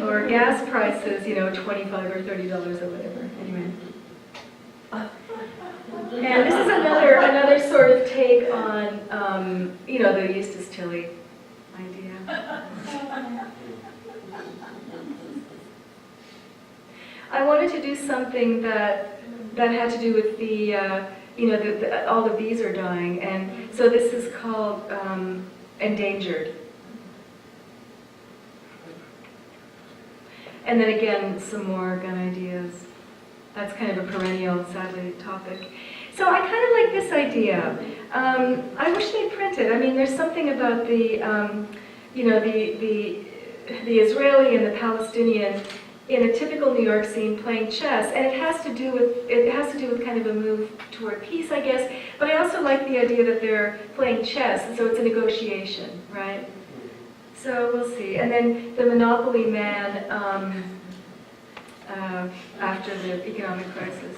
or "Gas prices, $25 or $30 or whatever." Anyway. And this is another sort of take on, the Eustace Tilley idea. I wanted to do something that had to do with all the bees are dying, and so this is called Endangered. And then again, some more gun ideas. That's kind of a perennial, sadly, topic. So I kind of like this idea. I wish they'd print it. I mean, there's something about the Israeli and the Palestinian in a typical New York scene playing chess, and it has to do with kind of a move toward peace, I guess. But I also like the idea that they're playing chess, and so it's a negotiation, right? So we'll see. And then the Monopoly Man after the economic crisis.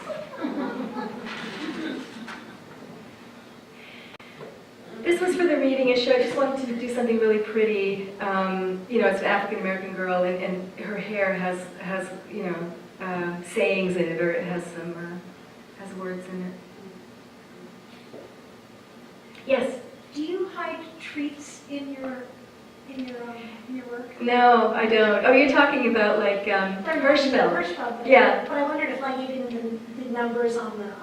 This was for the reading issue. I just wanted to do something really pretty. It's an African-American girl, and her hair has sayings in it, or it has some has words in it. Yes? Do you hide treats in in your work? No, I don't. Oh, you're talking about like Hirschfeld. Hirschfeld. Yeah. But I wondered if, like, even the numbers on the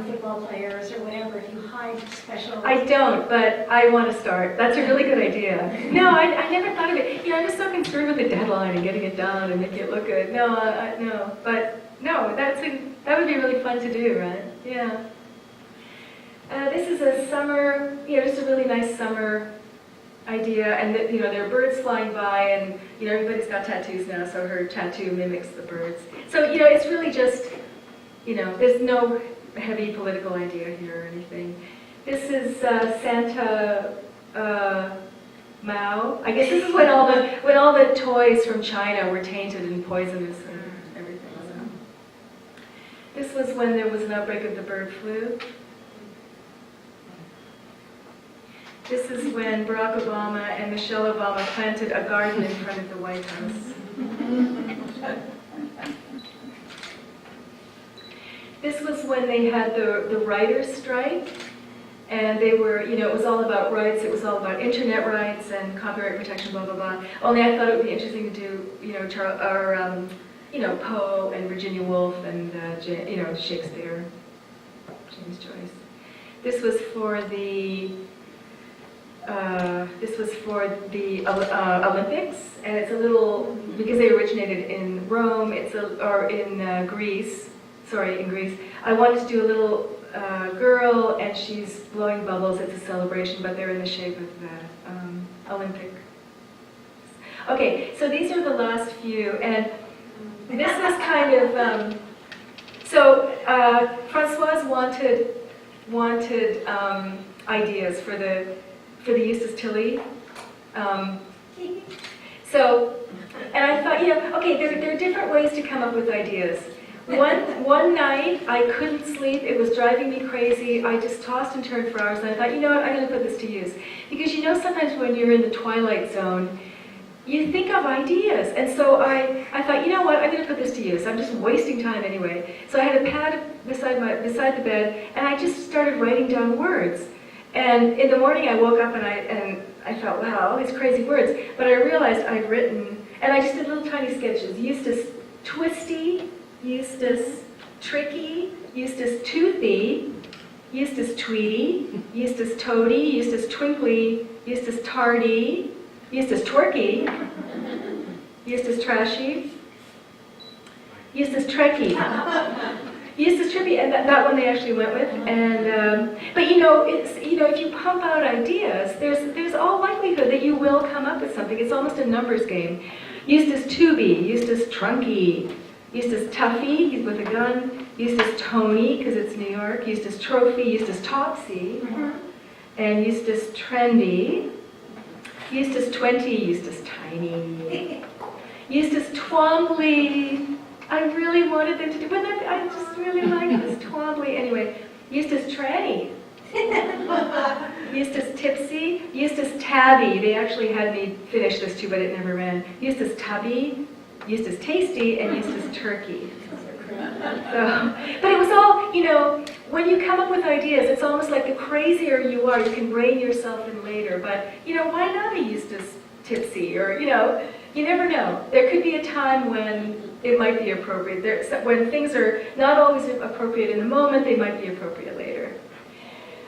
football players or whatever, if you hide special. I don't, but I want to start. That's a really good idea. No, I never thought of it. I'm just so concerned with the deadline and getting it done and making it look good. No, no. But no, that would be really fun to do, right? Yeah. This is a summer, just a really nice summer idea, and there are birds flying by, and everybody's got tattoos now, so her tattoo mimics the birds. So it's really just, there's no heavy political idea here or anything. This is Santa Mao. I guess this is when all the toys from China were tainted and poisonous and everything. So. This was when there was an outbreak of the bird flu. This is when Barack Obama and Michelle Obama planted a garden in front of the White House. This was when they had the writers' strike, and they were, it was all about rights, it was all about internet rights and copyright protection, blah, blah, blah. Only I thought it would be interesting to do, Poe and Virginia Woolf and, Shakespeare, James Joyce. This was for the Olympics, and it's a little, because they originated in Rome, in Greece. I wanted to do a little girl, and she's blowing bubbles. It's a celebration, but they're in the shape of the Olympic. Okay, so these are the last few, and this is kind of, Francoise wanted ideas for the Eustace Tilley. And I thought, okay, there are different ways to come up with ideas. One night, I couldn't sleep. It was driving me crazy. I just tossed and turned for hours, and I thought, I'm going to put this to use. Because sometimes when you're in the twilight zone, you think of ideas. And so I thought, I'm going to put this to use. I'm just wasting time anyway. So I had a pad beside the bed, and I just started writing down words. And in the morning, I woke up and I thought, wow, all these crazy words. But I realized I'd written, and I just did little tiny sketches. Eustace Twisty, Eustace Tricky, Eustace Toothy, Eustace Tweety, Eustace Toady, Eustace Twinkly, Eustace Tardy, Eustace Twerky, Eustace Trashy, Eustace Trekkie. Eustace Trippy, and that one they actually went with. And but if you pump out ideas, there's all likelihood that you will come up with something. It's almost a numbers game. Eustace Tooby, Eustace Trunky, Eustace Tuffy, he's with a gun. Eustace Tony, because it's New York. Eustace Trophy, Eustace Topsy, and Eustace Trendy. Eustace 20, Eustace Tiny. Eustace Twombly. I really wanted them to do, but I just really like this Twombly. Anyway, Eustace Tranny. Eustace Tipsy. Eustace Tabby. They actually had me finish this too, but it never ran. Eustace Tubby. Eustace Tasty, and Eustace Turkey. So, but it was all, when you come up with ideas, it's almost like the crazier you are, you can rein yourself in later. But, why not a Eustace Tipsy? Or, you never know. There could be a time when it might be appropriate. When things are not always appropriate in the moment, they might be appropriate later.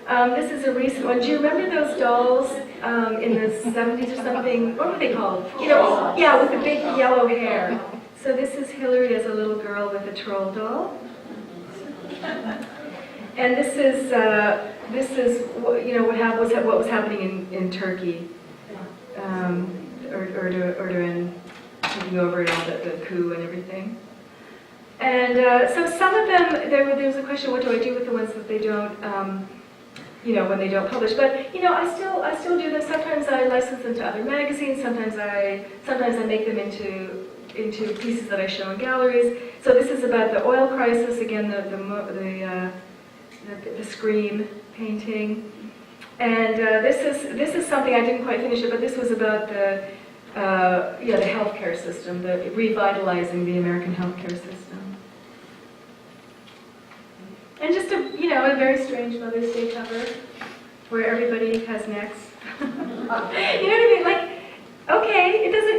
This is a recent one. Do you remember those dolls in the 70s or something? What were they called? Yeah, with the big yellow hair. So this is Hillary as a little girl with a troll doll. And this is what was happening in Turkey. Erdogan taking over and all the coup and everything. And so some of them, there was a question, what do I do with the ones that they don't, when they don't publish? But I still do them. Sometimes I license them to other magazines. Sometimes I make them into pieces that I show in galleries. So this is about the oil crisis again, the Scream painting. And this is something I didn't quite finish it, but this was about the healthcare system, the revitalizing the American healthcare system. And just a very strange Mother's Day cover where everybody has necks. You know what I mean? Like Okay, it doesn't,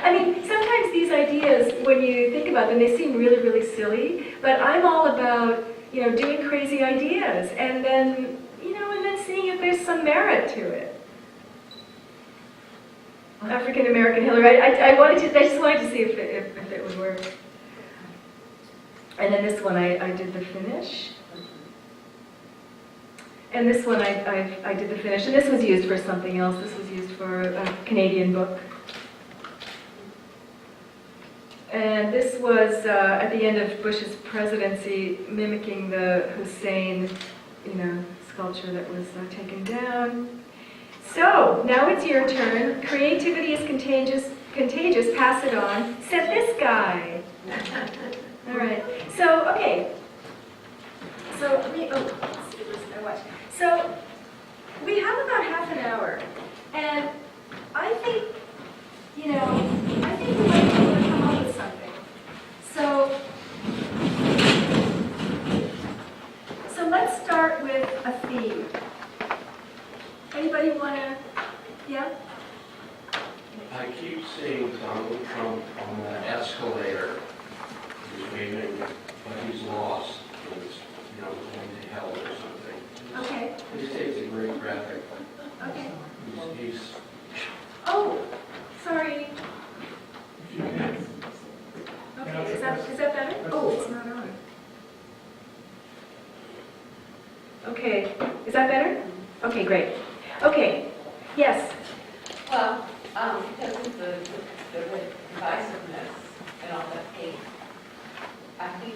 I mean, sometimes these ideas, when you think about them, they seem really, really silly, but I'm all about, doing crazy ideas and then, and then seeing if there's some merit to it. African American Hillary, I just wanted to see if it would work. And then this one, I did the finish. And this one, I did the finish. And this was used for something else. This was used for a Canadian book. And this was at the end of Bush's presidency, mimicking the Hussein, sculpture that was taken down. So, now it's your turn. Creativity is contagious, pass it on. Said this guy. All right. So, okay. So, let's see, where's my watch? So, we have about half an hour. And I think, I think we might be able to come up with something. So let's start with a theme. Anybody want to, yeah? I keep seeing Donald Trump on that escalator. He's waving, but he's lost. He's, going to hell or something. Okay. This takes a great graphic. Okay. He's Oh, sorry. Okay, is that better? Oh, it's not on. Okay, is that better? Okay, great. Okay, yes. Well, because of the divisiveness and all that hate, I think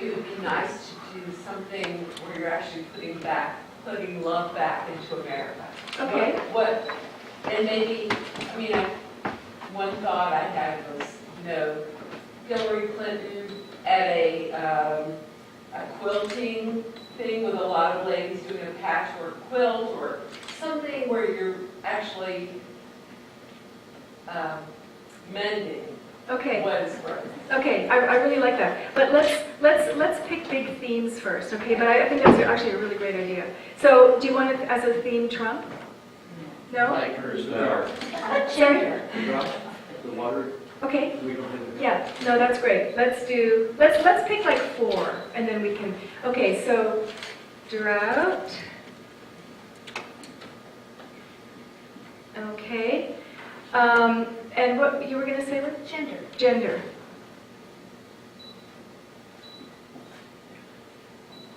it would be nice to do something where you're actually putting love back into America. Okay. And maybe, one thought I had was, Hillary Clinton at a quilting thing with a lot of ladies doing a patchwork quilt or something where you're actually mending Okay. what is broken. Okay, I really like that. But let's pick big themes first, okay? But I think that's actually a really great idea. So, do you want it as a theme, Trump? No? Bikers better. Sorry? The water, Okay. we don't have. Yeah. No, that's great. Let's pick like 4, and then we can. Okay. So, drought. Okay. And what you were going to say? What? Gender. Gender.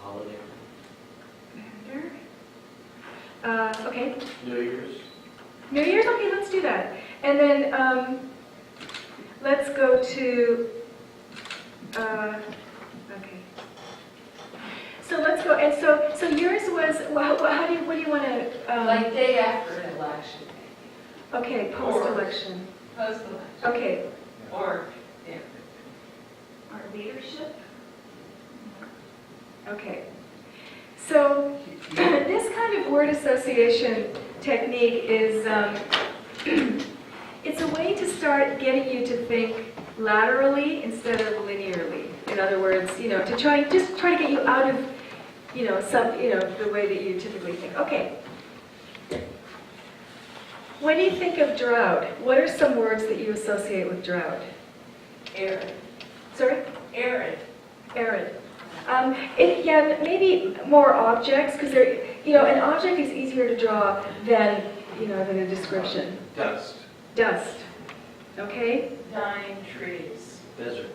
Holiday. Gender. Okay. New Year's. New Year's? Okay, let's do that. And then let's go to, okay. So let's go, and so yours was, what do you want to, Like day after an election, okay, post-election. post-election, Okay, or, Our leadership. okay. So this kind of word association technique is, it's a way to start getting you to think laterally instead of linearly. In other words, to try to get you out of, the way that you typically think. Okay. When you think of drought, what are some words that you associate with drought? arid, Sorry? arid. Arid. Maybe more objects, because an object is easier to draw than a description. Dust. Dust. Okay? Dying trees. Desert.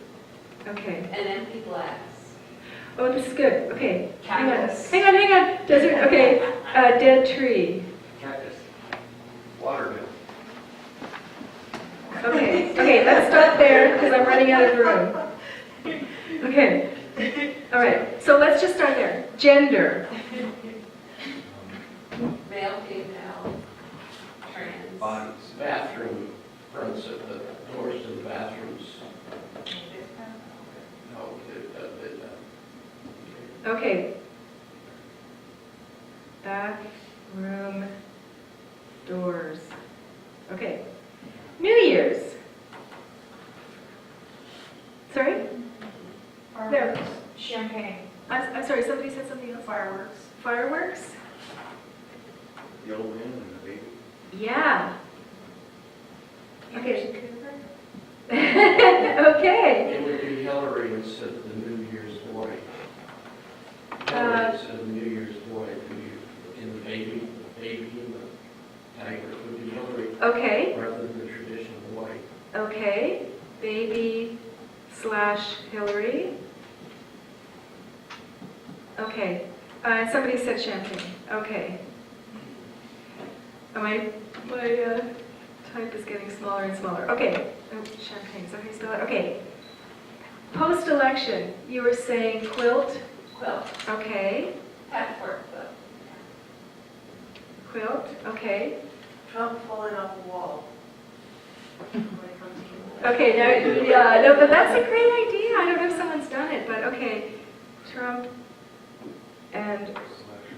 Okay. And empty glass. Oh, this is good. Okay. Cactus. Hang on. Desert. Okay. Dead tree. Cactus. Water bill. Okay, let's stop there because I'm running out of room. Okay. All right. So let's just start there. Gender. Male, female, trans. Bodies. Bathroom fronts of the doors to the bathrooms. No, Okay. Bathroom doors. Okay. New Year's. Sorry? There. Champagne. I'm sorry, somebody said something else. Fireworks. Fireworks? The old man and the baby. Yeah. instead of the New Year's boy. Hillary instead of New Year's boy. In the baby, the tiger would be Hillary. Okay, Rather than the traditional boy. okay. Baby / Hillary. Okay. Somebody said champagne. Okay. My type is getting smaller and smaller. Okay. Oh, champagne. Is that how you spell it? Okay. Post-election, you were saying quilt. Quilt, Okay. patchwork quilt. Quilt. Okay. Trump falling off the wall. Okay. Now, yeah. No, but that's a great idea. I don't know if someone's done it, but okay. Trump and.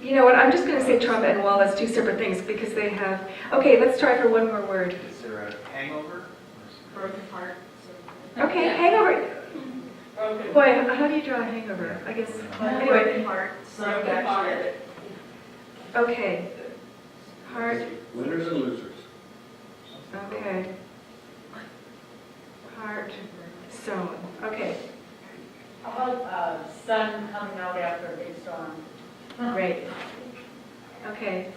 You know what, I'm just going to say Trump and wall as two separate things because they have... Okay, let's try for one more word. Is there a hangover? Broken heart. Okay, Yeah. hangover. Broken. Boy, how do you draw a hangover? I guess... Anyway, Broken heart. Broken heart. okay. Heart, Winners and losers. okay. Heart, stone, okay. How about sun coming out after a big storm? Great. Okay.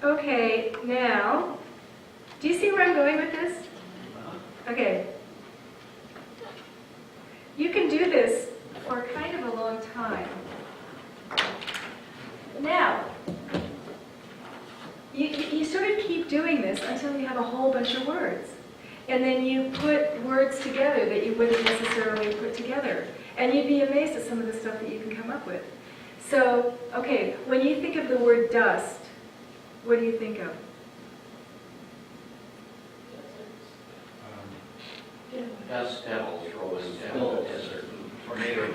Okay, now, do you see where I'm going with this? Okay. You can do this for kind of a long time. Now, you sort of keep doing this until you have a whole bunch of words. And then you put words together that you wouldn't necessarily put together. And you'd be amazed at some of the stuff that you can come up with. So, okay, when you think of the word dust, what do you think of? Dust devils rolling down the desert. Tornado.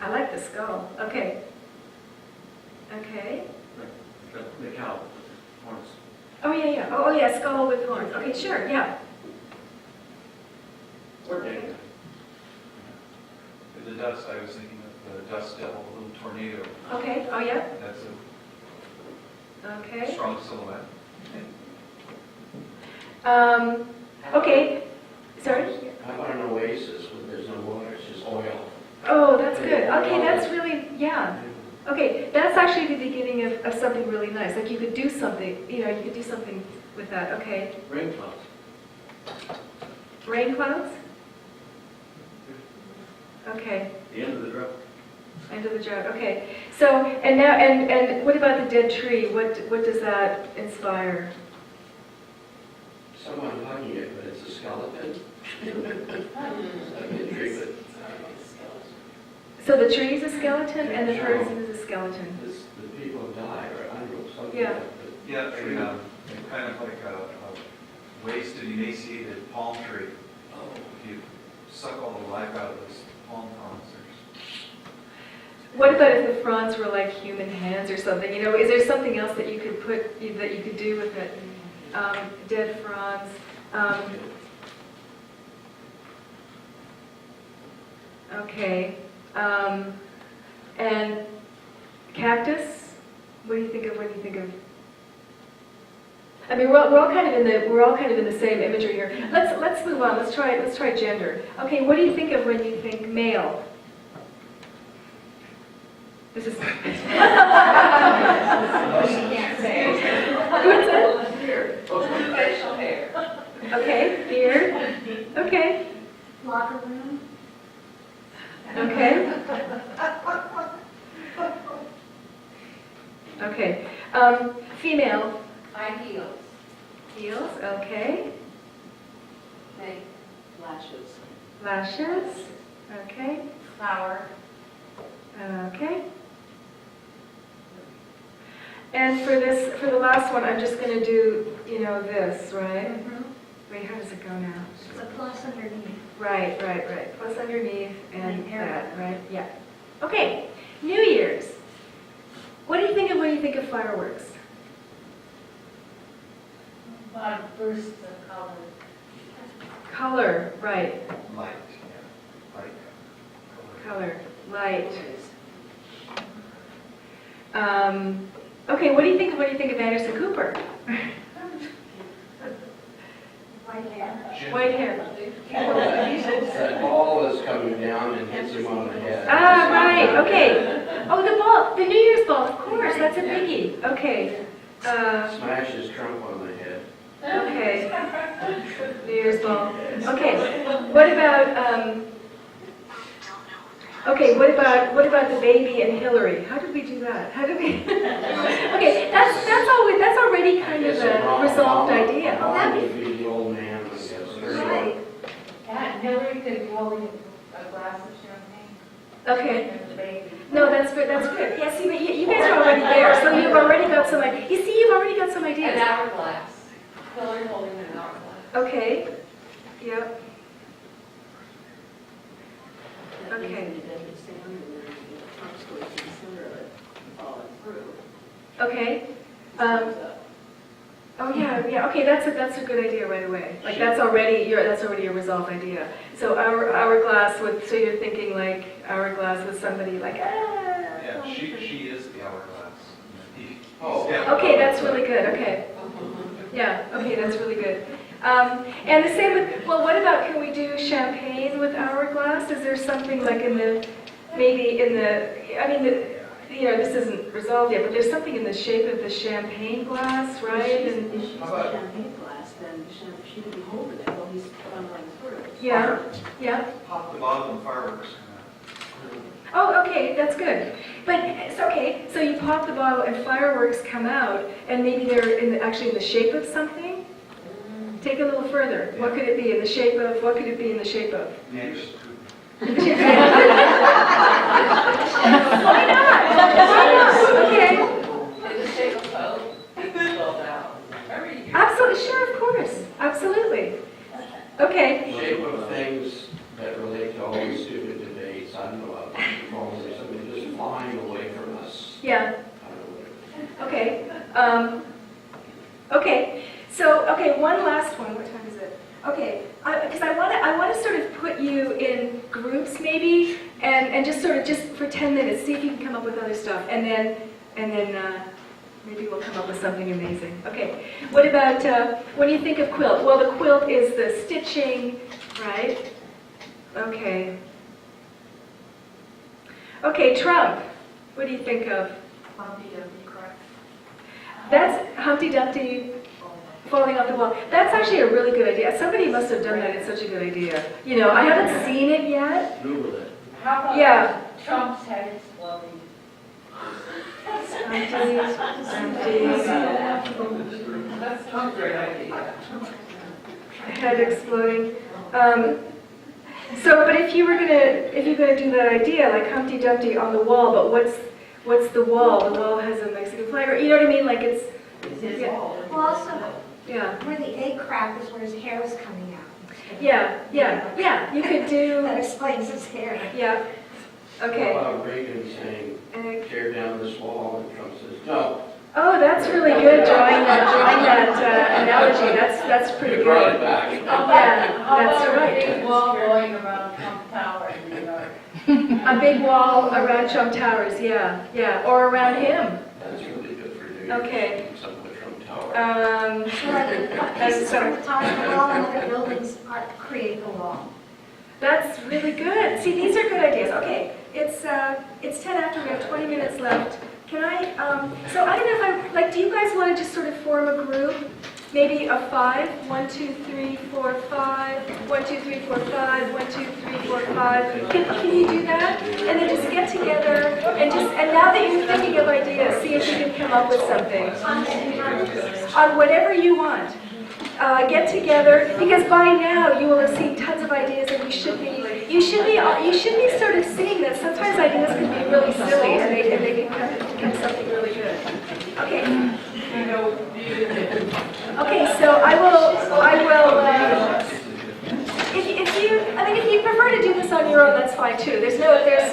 I like the skull. Okay. Okay. The cow, horns. Oh, yeah, yeah. Oh, yeah, skull with horns. Okay, sure, yeah. Okay. The dust, I was thinking of the dust devil, a little tornado. Okay, oh, yeah. That's a Okay. strong silhouette. Okay. Sorry? How about an oasis when there's no water, it's just oil? Oh, that's good. Okay, that's really, yeah. Okay, that's actually the beginning of something really nice. Like you could do something, you could do something with that. Okay. Rain clouds. Rain clouds? Okay. The end of the drought. End of the drought. Okay. So, and now, and what about the dead tree? What does that inspire? Someone hugging it, but it's a skeleton. That'd be a tree, but So the tree is a skeleton and the person is a skeleton. the people die, or I don't know, something Yeah. like that. Yeah, kind of like a wasted, emaciated palm tree. Oh. If you suck all the life out of those palm fronds, What about if the fronds were like human hands or something? Is there something else that you could put, that you could do with it? Dead fronds. Okay. And cactus? What do you think of when you think of? I mean, we're all kind of in the same imagery here. Let's move on. Let's try gender. Okay, what do you think of when you think male? This is. What's that? Facial hair. Okay, beard. Okay. Locker room. Okay. Okay. Female. High heels. Heels. Okay. Make lashes. Lashes. Okay. Flower. Okay. And for the last one, I'm just going to do, this, right? Wait, how does it go now? It's a plus underneath. Right. Plus underneath and that, right? Yeah. Okay. New Year's. What do you think of when you think of fireworks? About bursts of color. Color, right. light, yeah, light color. Color, light. Okay, what do you think of when you think of Anderson Cooper? White hair. White hair. That ball is coming down and hits him on the head. Ah, right, okay. Oh, the ball, the New Year's ball, of course, that's a biggie. Okay. Smash his trunk on the head. Okay. New Year's ball. Okay. What about what about the baby and Hillary? How did we do that? How did we? Okay, that's already kind of a resolved idea. That would be the old man, I guess. Right. And Hillary could be holding a glass of champagne. Okay. And the baby. No, that's good. That's good. Yeah, see, but you guys are already there, so you've already got some. You see, you've already got some ideas. An hourglass. Hillary holding an hourglass. Okay. Yep. Okay. Okay. Oh yeah. Okay, that's a good idea right away. Like that's already a resolved idea. So hourglass with. So you're thinking like hourglass with somebody like Yeah, she is the hourglass. Oh. Yeah. Okay, that's really good. Okay. Yeah. Okay, that's really good. And the same with, well, what about, can we do champagne with hourglass? Is there something like maybe in the, I mean, this isn't resolved yet, but there's something in the shape of the champagne glass, right? If she's a champagne glass, then she could be holding it while he's funneling through. Yeah, yeah. Pop the bottle and fireworks. Oh, okay, that's good. But it's okay, so you pop the bottle and fireworks come out, and maybe they're actually in the shape of something? Take it a little further. What could it be in the shape of? What could it be in the shape of? Yes. Why not? Why not? Okay. In the shape of hope, it can build out. Absolutely, sure, of course. Absolutely. Okay. Shape of things that relate to all these stupid debates. I don't know about probably something just flying away from us. Yeah. I don't know. Okay. Okay. So, okay, one last one. What time is it? Okay, because I want to sort of put you in groups maybe, and just for 10 minutes, see if you can come up with other stuff, and then maybe we'll come up with something amazing. Okay, what about when you think of quilt? Well, the quilt is the stitching, right? Okay. Okay, Trump. What do you think of? Humpty Dumpty crack. That's Humpty Dumpty. Falling off the wall. That's actually a really good idea. Somebody must have done that. It's such a good idea. I haven't seen it yet. Google it. How about Yeah. Trump's head exploding? That's a great idea. Head exploding. But if you're gonna do that idea, like Humpty Dumpty on the wall, but what's the wall? The wall has a Mexican flag, or you know what I mean? Like it's his wall. Well, also, yeah. where the egg crack is where his hair is coming out. Yeah. You could do. That explains his hair. Yeah. Okay. What about Reagan saying, tear down this wall, and Trump says, no. Oh, that's really good. Drawing that analogy. That's pretty You brought it good. back. Yeah, that's A right. big wall going around Trump Tower in New York. A big wall around Trump Towers. Yeah, or around him. That's really good for doing. Okay. Something with Trump Tower. So like pieces from the Taj Mahal and other buildings create the wall. That's really good. See, these are good ideas. Okay, it's 10 after. We have 20 minutes left. Can I? So I don't know if do you guys want to just sort of form a group? Maybe a 5. 1, 2, 3, 4, 5. 1, 2, 3, 4, 5. 1, 2, 3, 4, 5. Can you do that? And then just get together and now that you're thinking of ideas, see if you can come up with something on whatever you want. Get together, because by now you will have seen tons of ideas, and you should be sort of seeing that sometimes ideas can be really silly, and they can become something really good. Okay. Okay, so I will. If you prefer to do this on your own, that's fine too. There's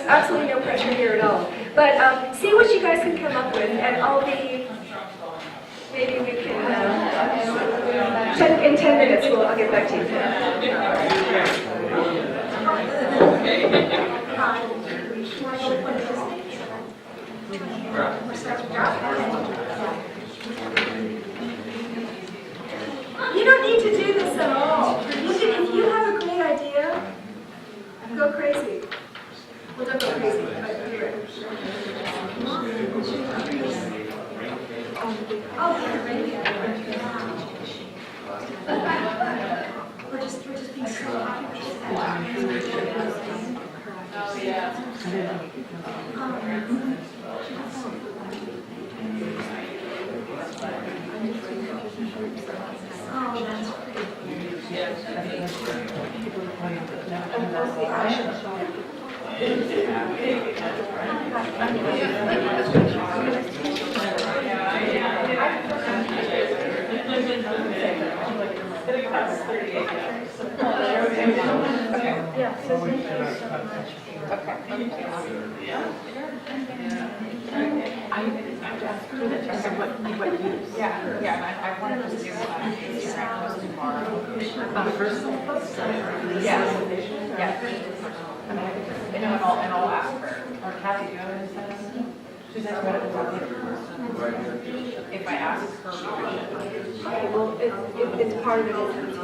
absolutely no pressure here at all. But see what you guys can come up with, and I'll be. Maybe we can. In 10 minutes, I'll get back to you. You don't need to do this at all. We're just being so happy with that. Oh, yeah. Oh, that's pretty. It costs $38. Yeah, so thank you so much. Yeah, I wanted to do Instagram tomorrow. And I'll ask her. Or Kathy, do you have any sense? She's at if I ask her permission. Well, it's part of it. So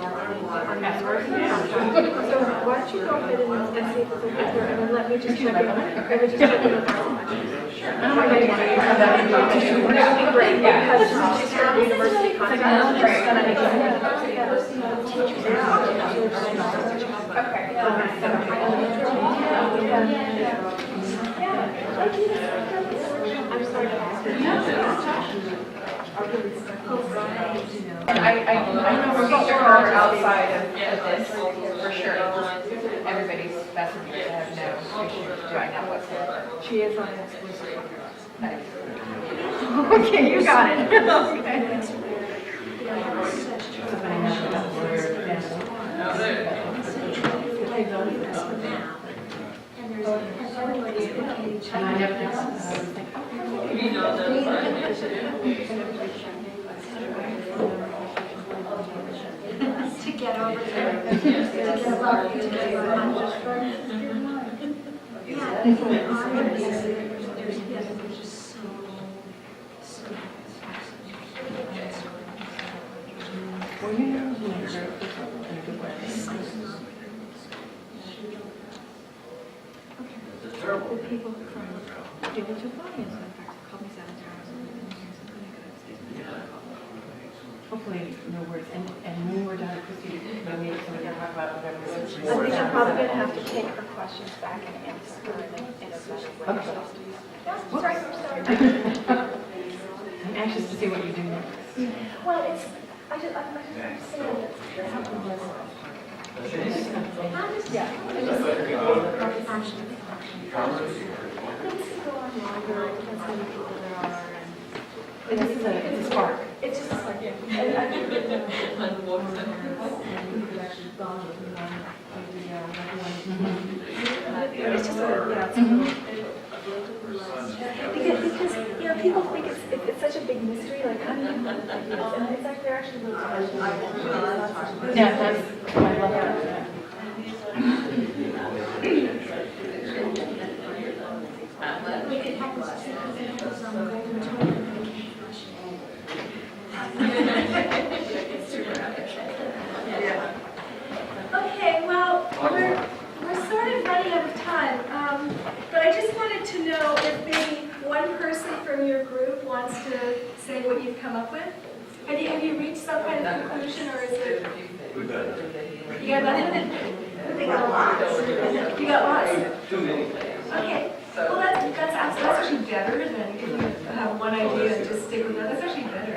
why don't you go ahead and see if it's okay for, and then let me just check it. Let me just check it out. That would be great, because she's from university contact. I'm sorry to ask you. And I know we're getting her outside of this, for sure. Everybody's, that's what I have no issue doing that whatsoever. She is on exclusive contract. Okay, you got it. To get over there. To get above, to get yeah, there's just so It's a terrible. The people from Digital Finance, in fact, called me 7 times. Hopefully, no words, and when we're done, Christy, we'll meet, so we can talk about whatever. I think I'm probably going to have to take her questions back and answer her in a better way. Okay. I'm anxious to see what you do next. Well, it's, I just understand that. Yeah. Things can go on longer, it depends how many people there are. And this is a spark. It's just a spark. And I think that it's just because you know people think it's such a big mystery, like how do you know what that is? And it's like they're actually really hard. Yeah, that's, I love that. we could have this on the golden toilet. Okay, well, we're sort of running out of time, but I just wanted to know if maybe one person from your group wants to say what you've come up with. Have you reached some kind of conclusion, or is it? You got nothing? They got lots. You got lots? Too many. Okay. Well, that's actually better than if you have one idea and just stick with that. That's actually better.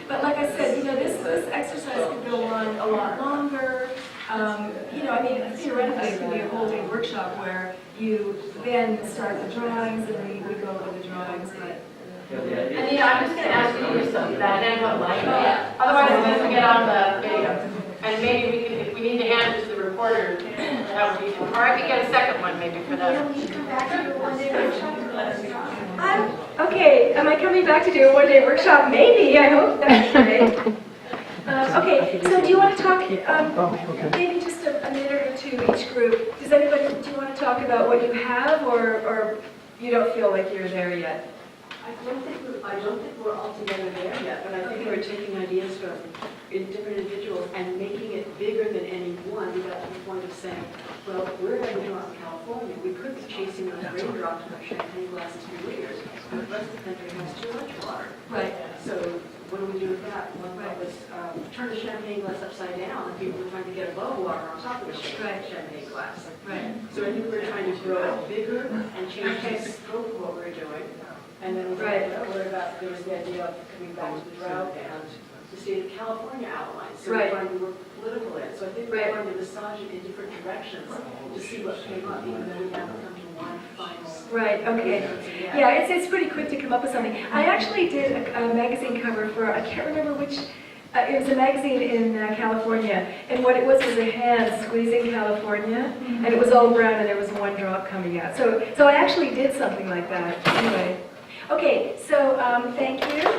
But like I said, you know, this exercise could go on a lot longer. You know, I mean, theoretically, it could be a whole day workshop where you then start the drawings and we go over the drawings. But And you know, I'm just going to ask you to do something that I don't like. Otherwise, it doesn't get on the video. And maybe we can, if we need to hand it to the reporter, that would be, or I could get a second one maybe for that. will you come back to your one-day workshop? Okay, am I coming back to do a one-day workshop? Maybe, I hope that's great. Okay, so do you want to talk, maybe just a minute or two each group? Do you want to talk about what you have, or you don't feel like you're there yet? I don't think we're all together there yet, but I think we're taking ideas from different individuals and making it bigger than any one. We got to the point of saying, well, we're having drought in California. We could be chasing those raindrops from champagne glasses for years, but the rest of the country has too much water. Right. So what do we do with that? One was turn the champagne glass upside down, and people were trying to get above water on top of the champagne glass. Right. So I think we're trying to grow it bigger and change the scope of what we're doing. And then Right. what about, there was the idea of coming back to the drought and the state of California outlines. So Right. we're trying to work political in. So I think we're Right. trying to massage it in different directions to see what came up, even though we haven't come to one final. Right, okay. Yeah, it's pretty quick to come up with something. I actually did a magazine cover for, I can't remember which, it was a magazine in California, and what it was a hand squeezing California, and it was all brown and there was one drop coming out. So I actually did something like that, anyway. Okay, so thank you.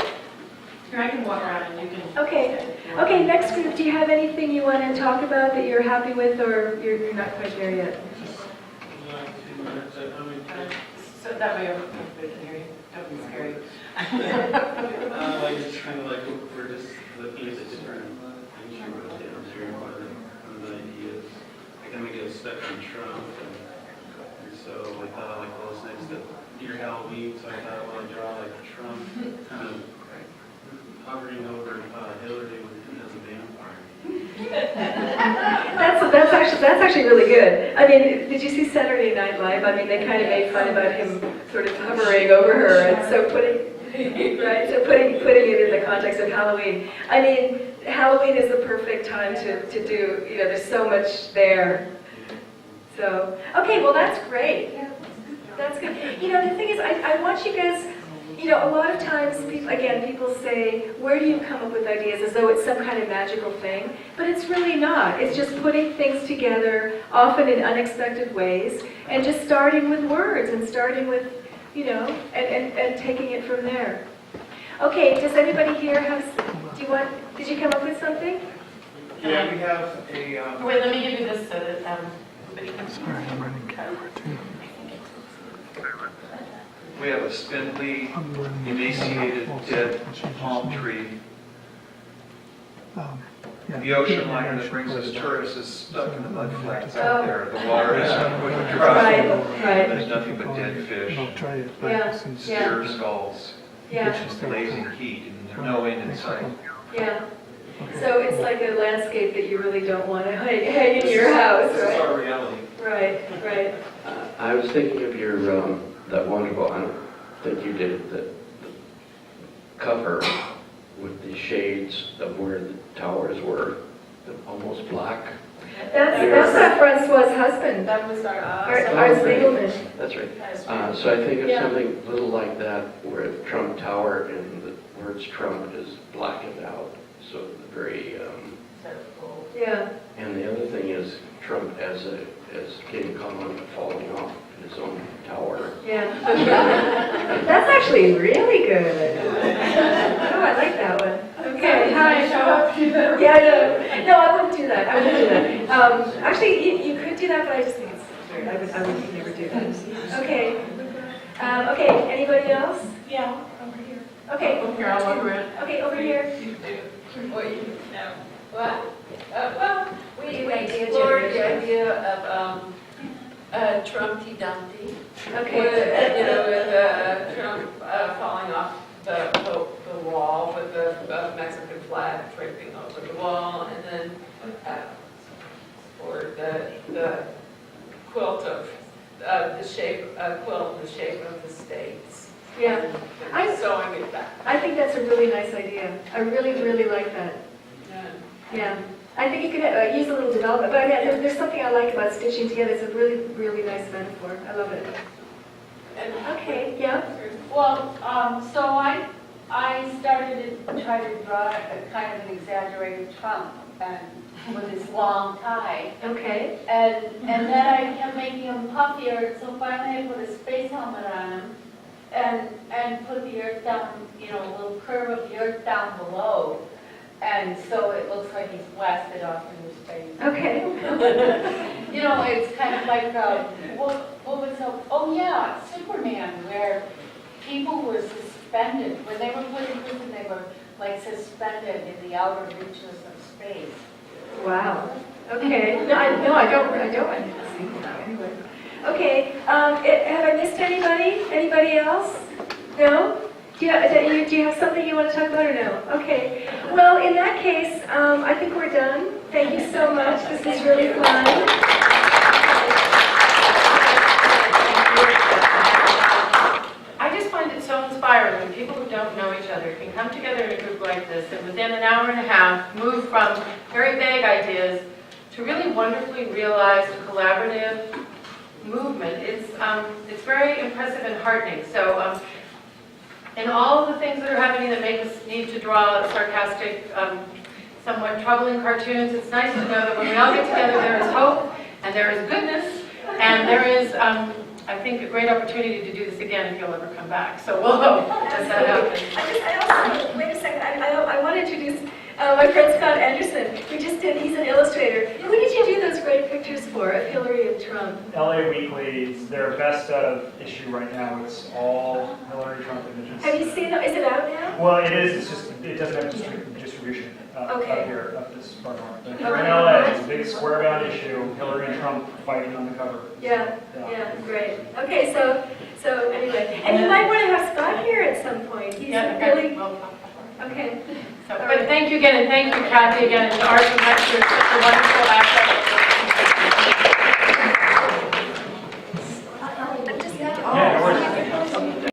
Here, I can walk around and you can. Okay, next group, do you have anything you want to talk about that you're happy with, or you're not quite there yet? So that way everybody can hear you. Don't be scary. Like just kind of like we're just looking at the different things you wrote down there, one of the ideas. I kind of get stuck on Trump, and so I thought like well, it's next to near Halloween, so I thought well I'd draw like Trump kind of hovering over Hillary as a vampire. That's actually really good. I mean, did you see Saturday Night Live? I mean, they kind of made fun about him sort of hovering over her, and so putting it in the context of Halloween. I mean, Halloween is the perfect time to do. You know, there's so much there. So, okay, well that's great. That's good. You know, the thing is, I want you guys. You know, a lot of times, people say, where do you come up with ideas, as though it's some kind of magical thing, but it's really not. It's just putting things together, often in unexpected ways, and just starting with words, and starting with, you know, and taking it from there. Okay, does anybody here did you come up with something? Yeah, we have a, Wait, let me give you this so that everybody can. Sorry, I'm running camera too. we have a spindly, emaciated, dead palm tree. The ocean liner that brings us tourists is stuck in the mud flats out there. The water is going dry. Right. There's nothing but dead fish, spear skulls, blazing heat, and no end in sight. Yeah. So it's like a landscape that you really don't want to hang in your house, This is right? our reality. Right. I was thinking of your, that wonderful, I don't think you did, the cover with the shades of where the towers were, almost black. That's Francois's husband. That was our Spiegelman. That's right. So I think of something little like that, where the Trump Tower and the words Trump is blackened out. So very, Yeah. and the other thing is Trump as King Kong falling off his own tower. Yeah. That's actually really good. Oh, I like that one. Okay, hi. Yeah, I know. No, I wouldn't do that. Actually, you could do that, but I just think it's weird. I would never do that. Okay. Okay, anybody else? Yeah. Over here. Okay. Over here, I'll walk around. Okay, over here. Well, we explored the idea of Trumpty Dumpty. Okay. With Trump falling off the wall with the Mexican flag draping over the wall, and then or the quilt of the shape of the states. Yeah. I'm sewing it back. I think that's a really nice idea. I really, really like that. Yeah. I think you could use a little development, but I mean, there's something I like about stitching together. It's a really, really nice metaphor. I love it. Okay, yeah? Well, so I started to try to draw a kind of an exaggerated Trump and with his long tie. Okay. And then I kept making him puffier, so finally I put a space helmet on him and put the earth down, you know, a little curve of the earth down below. And so it looks like he's blasted off into space. Okay. You know, it's kind of like, what was Superman, where people were suspended. When they were put in prison, they were like suspended in the outer reaches of space. Wow. Okay. No, I don't. I haven't seen that anyway. Okay. Have I missed anybody? Anybody else? No? Do you have something you want to talk about or no? Okay. Well, in that case, I think we're done. Thank you so much. This is really fun. I just find it so inspiring when people who don't know each other can come together in a group like this and within an hour and a half move from very vague ideas to really wonderfully realized collaborative movement. It's very impressive and heartening. So in all of the things that are happening that make us need to draw sarcastic, somewhat troubling cartoons, it's nice to know that when we all get together there is hope and there is goodness and there is I think a great opportunity to do this again if you'll ever come back. So we'll hope that happens. I also, wait a second, I want to introduce my friend Scott Anderson, he's an illustrator. Who did you do those great pictures for of Hillary and Trump? LA Weekly, it's their best issue right now. It's all Hillary Trump images. Have you seen it? Is it out now? Well, it is. It's just, it doesn't have distribution Okay. up here, up this far north. But if you're in LA, it's a big square-bound issue, Hillary and Trump fighting on the cover. Yeah, great. Okay, so anyway, and you might want to have Scott here at some point. He's really, okay. But thank you again, and thank you, Kathy, again, and to Arts and Lectures, such a wonderful asset.